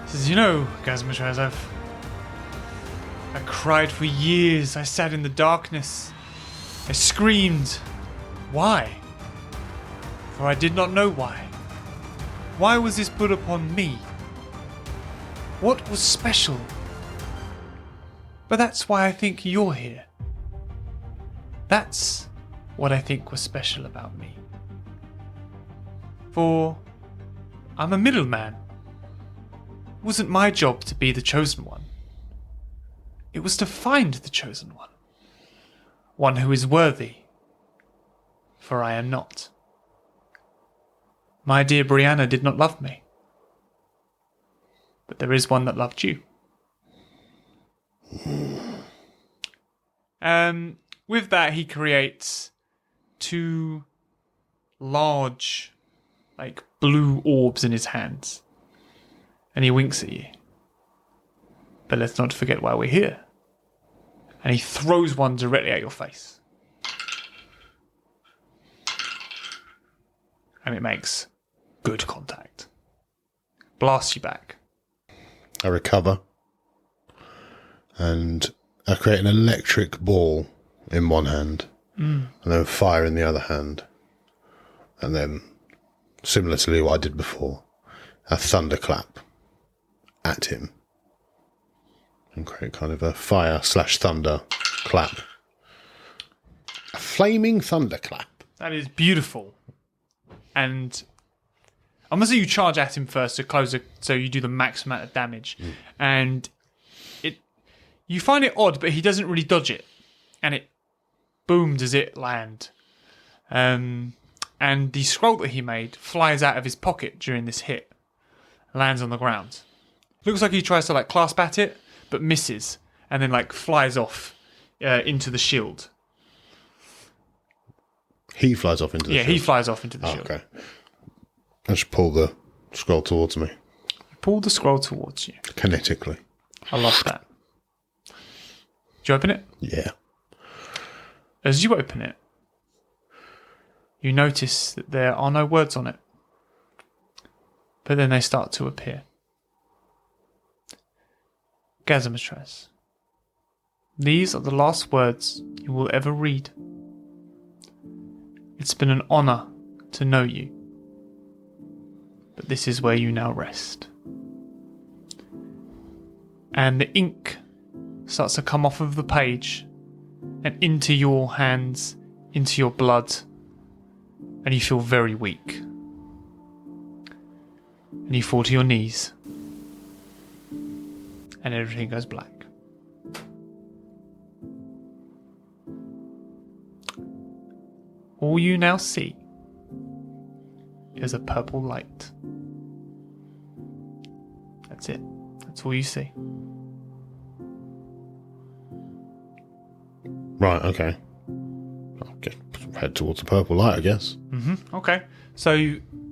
He says, you know, Gazzamatraz, I cried for years. I sat in the darkness. I screamed. Why? For I did not know why. Why was this put upon me? What was special? But that's why I think you're here. That's what I think was special about me. For I'm a middleman. It wasn't my job to be the chosen one. It was to find the chosen one. One who is worthy for I am not. My dear Brianna did not love me. But there is one that loved you. With that, he creates 2 large, like, blue orbs in his hands. And he winks at you. But let's not forget why we're here. And he throws one directly at your face. And it makes good contact. Blasts you back. I recover. And I create an electric ball in one hand. And then fire in the other hand. And then, similar to what I did before, a thunderclap at him. And create kind of a fire/thunder clap. A flaming thunderclap. That is beautiful. And I'm going to say you charge at him first to close it, so you do the max amount of damage. And you find it odd, but he doesn't really dodge it. And it boomed as it lands. And the scroll that he made flies out of his pocket during this hit. Lands on the ground. Looks like he tries to clasp at it, but misses. And then flies off into the shield. He flies off into the shield? Yeah, he flies off into the shield. Okay. I just pull the scroll towards me. Pull the scroll towards you. Kinetically. I love that. Do you open it? Yeah. As you open it, you notice that there are no words on it. But then they start to appear. Gazzamatraz. These are the last words you will ever read. It's been an honour to know you. But this is where you now rest. And the ink starts to come off of the page and into your hands, into your blood, and you feel very weak. And you fall to your knees, and everything goes black. All you now see is a purple light. That's it. That's all you see. Right, okay. I'll head towards the purple light, I guess. Okay. So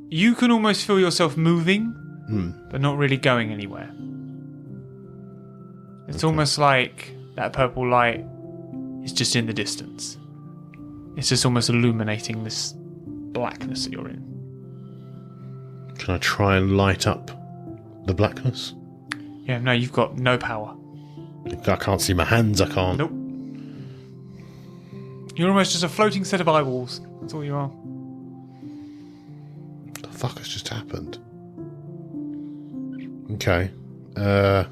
you can almost feel yourself moving, but not really going anywhere. It's almost like that purple light is just in the distance. It's just almost illuminating this blackness that you're in. Can I try and light up the blackness? Yeah, no, you've got no power. I can't see my hands, I can't. Nope. You're almost just a floating set of eyeballs. That's all you are. What the fuck has just happened? Okay. Because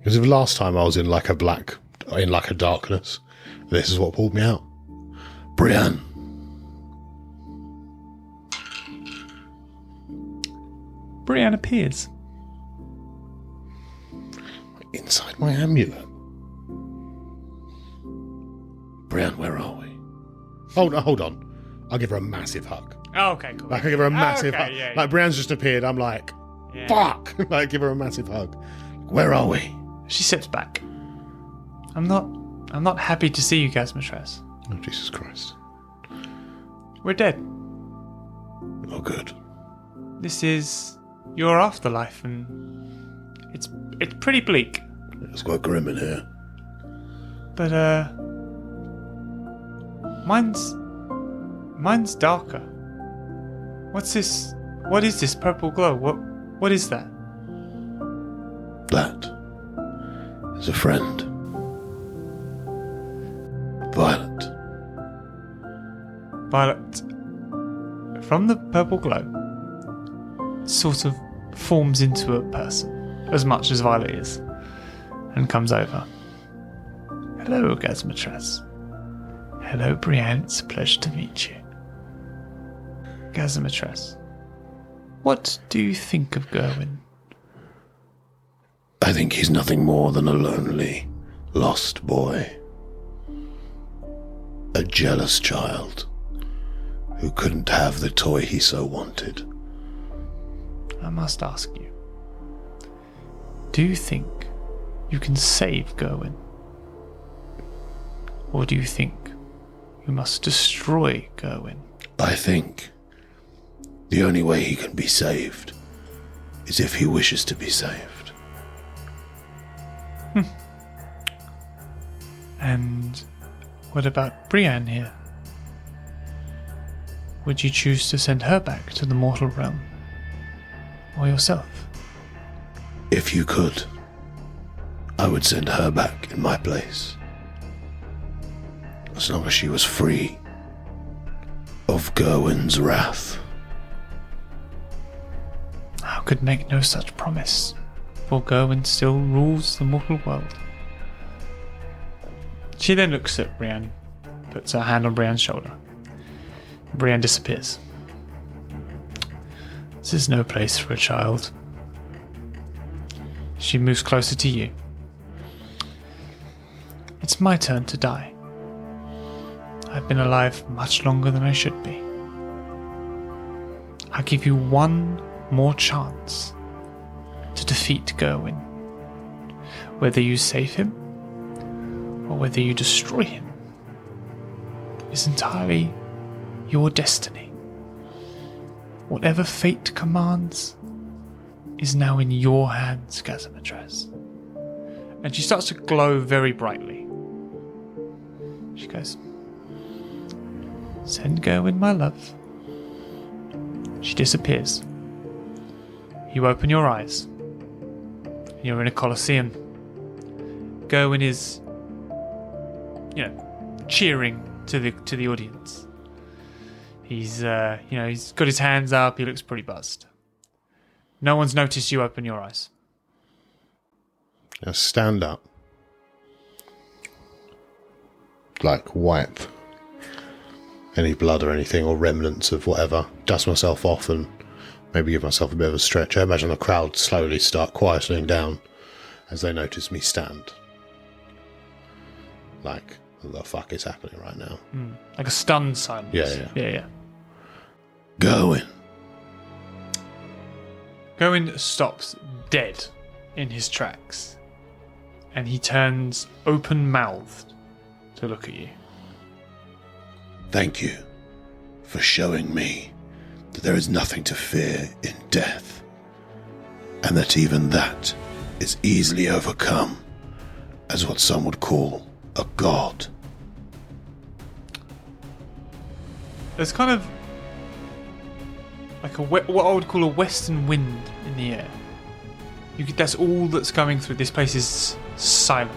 the last time I was in a darkness, this is what pulled me out. Brienne, Brienne appears. Inside my amulet. Brienne, where are we? Hold on. I'll give her a massive hug. Oh, okay, cool. I give her a massive hug. Yeah. Brienne's just appeared. I'm like, Yeah. fuck! Give her a massive hug. Where are we? She steps back. I'm not happy to see you, Gazzamatraz. Oh, Jesus Christ. We're dead. Oh, good. This is your afterlife, and it's pretty bleak. It's quite grim in here. But mine's darker. What's this? What is this purple glow? What is that? That is a friend. Violet. Violet, from the purple glow, sort of forms into a person, as much as Violet is, and comes over. Hello, Gazzamatraz. Hello, Brienne. It's a pleasure to meet you. Gazzamatraz, what do you think of Gerwin? I think he's nothing more than a lonely, lost boy. A jealous child who couldn't have the toy he so wanted. I must ask you, do you think you can save Gerwin? Or do you think you must destroy Gerwin? I think the only way he can be saved is if he wishes to be saved. And what about Brienne here? Would you choose to send her back to the mortal realm? Or yourself? If you could, I would send her back in my place. As long as she was free of Gerwin's wrath. I could make no such promise, for Gerwin still rules the mortal world. She then looks at Brienne, puts her hand on Brienne's shoulder. Brienne disappears. This is no place for a child. She moves closer to you. It's my turn to die. I've been alive much longer than I should be. I give you one more chance to defeat Gerwin. Whether you save him or whether you destroy him is entirely your destiny. Whatever fate commands is now in your hands, Gazzamatraz. And she starts to glow very brightly. She goes, "Send Gerwin my love." She disappears. You open your eyes. You're in a coliseum. Gerwin is, cheering to the audience. He's, he's got his hands up. He looks pretty buzzed. No one's noticed you open your eyes. I stand up. Like, wipe any blood or anything, or remnants of whatever. Dust myself off and maybe give myself a bit of a stretch. I imagine the crowd slowly start quieting down as they notice me stand. Like, what the fuck is happening right now? Like a stunned silence. Yeah. Gerwin. Gerwin stops dead in his tracks. And he turns open-mouthed to look at you. Thank you for showing me that there is nothing to fear in death, and that even that is easily overcome as what some would call a god. There's kind of like what I would call a western wind in the air. That's all that's going through. This place is silent.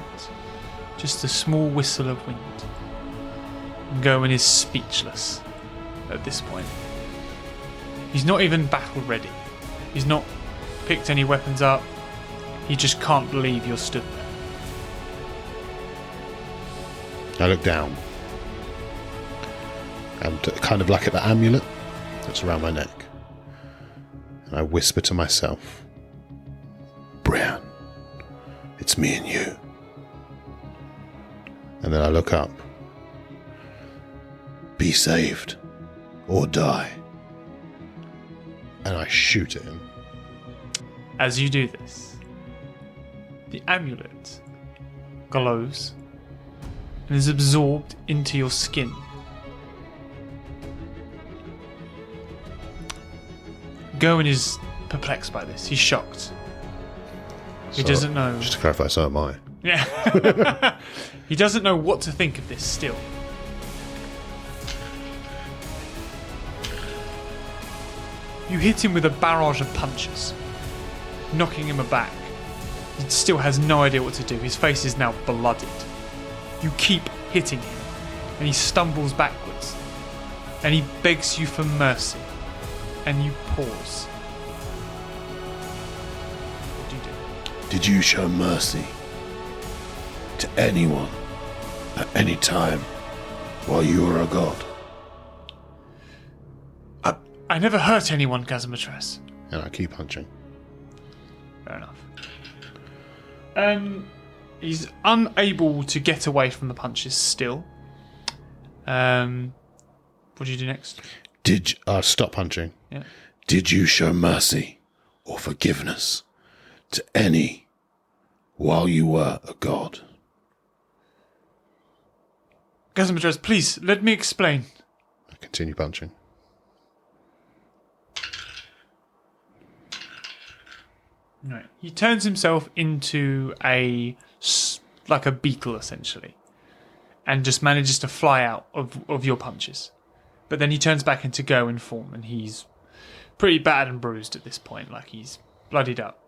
Just a small whistle of wind. And Gerwin is speechless at this point. He's not even battle ready. He's not picked any weapons up. He just can't believe you're stood there. I look down. And kind of like at the amulet that's around my neck. And I whisper to myself, Brienne, it's me and you. and then I look up. Be saved or die. And I shoot at him. As you do this, the amulet glows and is absorbed into your skin. Gerwin is perplexed by this. He's shocked. He So, doesn't know. Just to clarify, so am I. Yeah. He doesn't know what to think of this still. You hit him with a barrage of punches, knocking him aback. He still has no idea what to do. His face is now blooded. You keep hitting him, and he stumbles backwards, and he begs you for mercy, and you pause. What do you do? Did you show mercy to anyone at any time while you were a god? I never hurt anyone, Gazzamatraz. And I keep punching. Fair enough. He's unable to get away from the punches still. What do you do next? Stop punching. Yeah. Did you show mercy or forgiveness to any while you were a god? Gazzamatraz, please, let me explain. I continue punching. Right. He turns himself into like a beetle, essentially, and just manages to fly out of your punches. But then he turns back into Gerwin form, and he's pretty bad and bruised at this point, like he's bloodied up.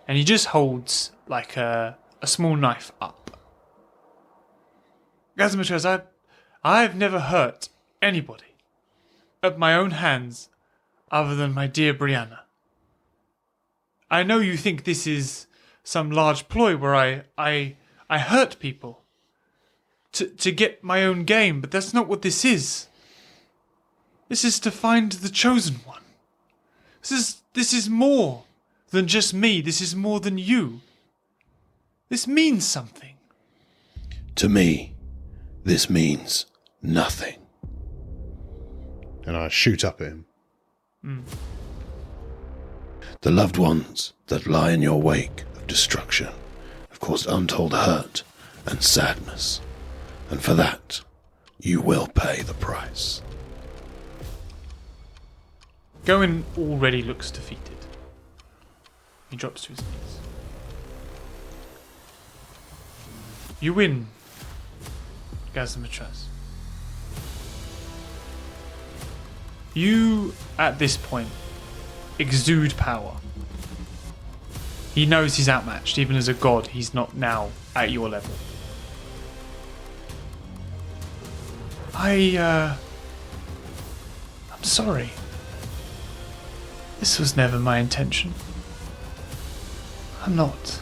And he just holds like a small knife up. Gazzamatraz, I've never hurt anybody at my own hands other than my dear Brianna. I know you think this is some large ploy where I hurt people to get my own gain, but that's not what this is. This is to find the chosen one. This is more than just me. This is more than you. This means something. To me, this means nothing. And I shoot up at him. The loved ones that lie in your wake of destruction have caused untold hurt and sadness, and for that, you will pay the price. Gerwin already looks defeated. He drops to his knees. You win, Gazzamatraz. You, at this point, exude power. He knows he's outmatched. Even as a god, he's not now at your level. I'm sorry. This was never my intention. I'm not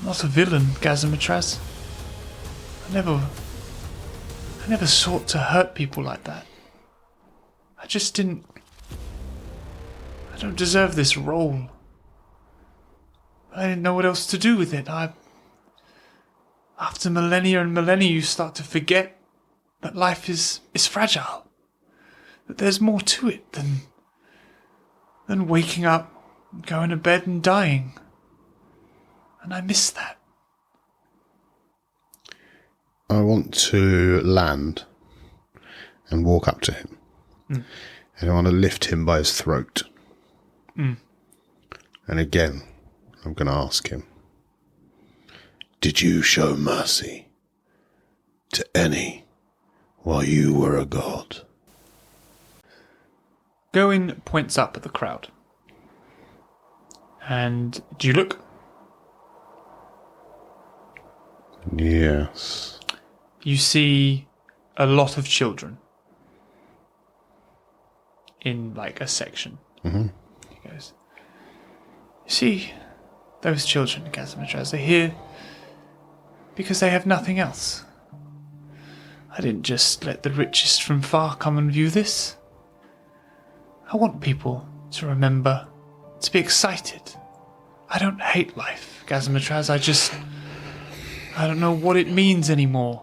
a villain, Gazzamatraz. I never sought to hurt people like that. I just didn't. I don't deserve this role. I didn't know what else to do with it. After millennia and millennia, you start to forget that life is fragile. That there's more to it than waking up, going to bed and dying. And I miss that. I want to land and walk up to him. And I want to lift him by his throat. And again, I'm going to ask him, did you show mercy to any while you were a god? Gerwin points up at the crowd. And do you look? Yes. You see a lot of children in like a section. Mm-hmm. He goes, you see those children, Gazzamatraz, they're here because they have nothing else. I didn't just let the richest from far come and view this. I want people to remember, to be excited. I don't hate life, Gazzamatraz. I don't know what it means anymore.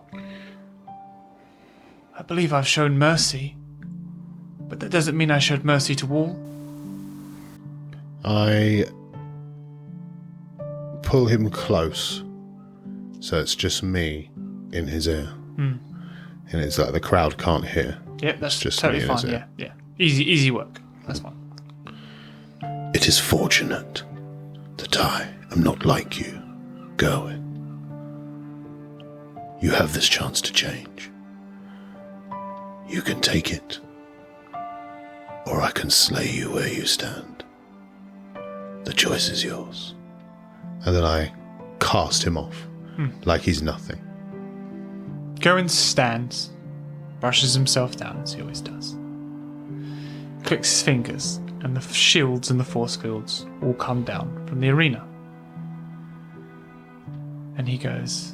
I believe I've shown mercy, but that doesn't mean I showed mercy to all. I pull him close, so it's just me in his ear. And it's like the crowd can't hear. Yep, that's It's just totally me in his fine. ear. Yeah. Easy work. That's fine. It is fortunate that I am not like you, Gerwin. You have this chance to change. You can take it, or I can slay you where you stand. The choice is yours. And then I cast him off like he's nothing. Gerwin stands, brushes himself down as he always does, clicks his fingers, and the shields and the force fields all come down from the arena. And he goes,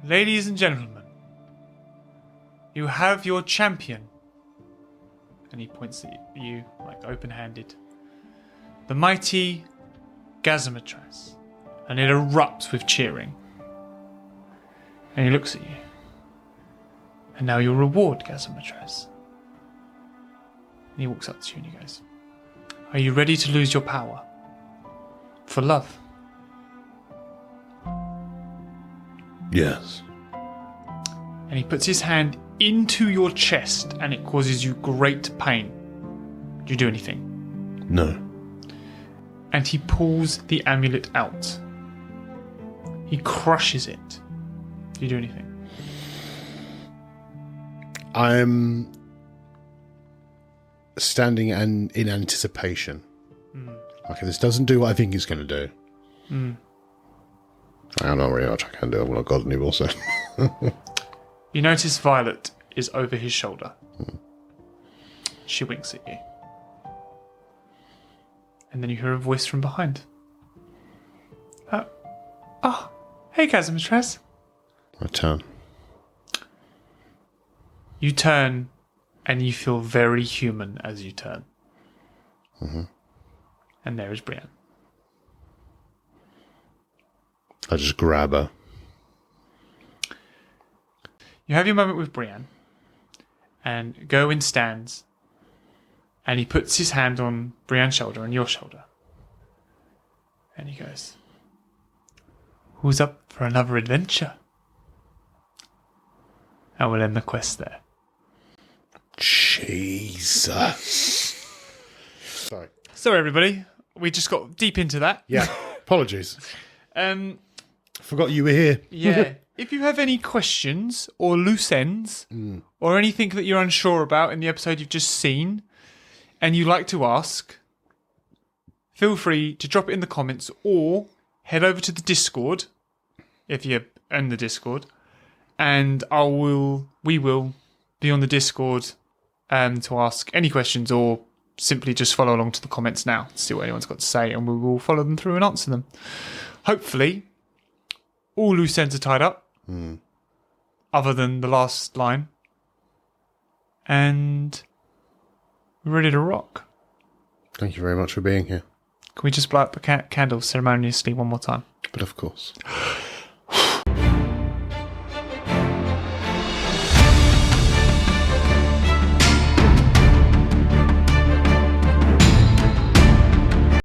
ladies and gentlemen, you have your champion. And he points at you, like open-handed. The mighty Gazzamatraz. And it erupts with cheering. And he looks at you. And now your reward, Gazzamatraz. And he walks up to you and he goes, are you ready to lose your power? For love? Yes. And he puts his hand into your chest and it causes you great pain. Do you do anything? No. And he pulls the amulet out. He crushes it. Do you do anything? I'm standing in anticipation. Okay, this doesn't do what I think it's going to do. I don't know really much I can do. I've not got any more, so. You notice Violet is over his shoulder. She winks at you. And then you hear a voice from behind. Hey Gazzamatraz. I turn. You turn and you feel very human as you turn. And there is Brienne. I just grab her. You have your moment with Brienne, and Gerwin stands, and he puts his hand on Brienne's shoulder and your shoulder. And he goes, who's up for another adventure? And we'll end the quest there. Jesus. Sorry, everybody. We just got deep into that. Yeah, apologies. Forgot you were here. Yeah. If you have any questions or loose ends or anything that you're unsure about in the episode you've just seen and you'd like to ask, feel free to drop it in the comments or head over to the Discord if you're in the Discord, and we will be on the Discord to ask any questions, or simply just follow along to the comments now to see what anyone's got to say, and we will follow them through and answer them. Hopefully, all loose ends are tied up, other than the last line, and we're ready to rock. Thank you very much for being here. Can we just blow out the candle ceremoniously one more time? But of course.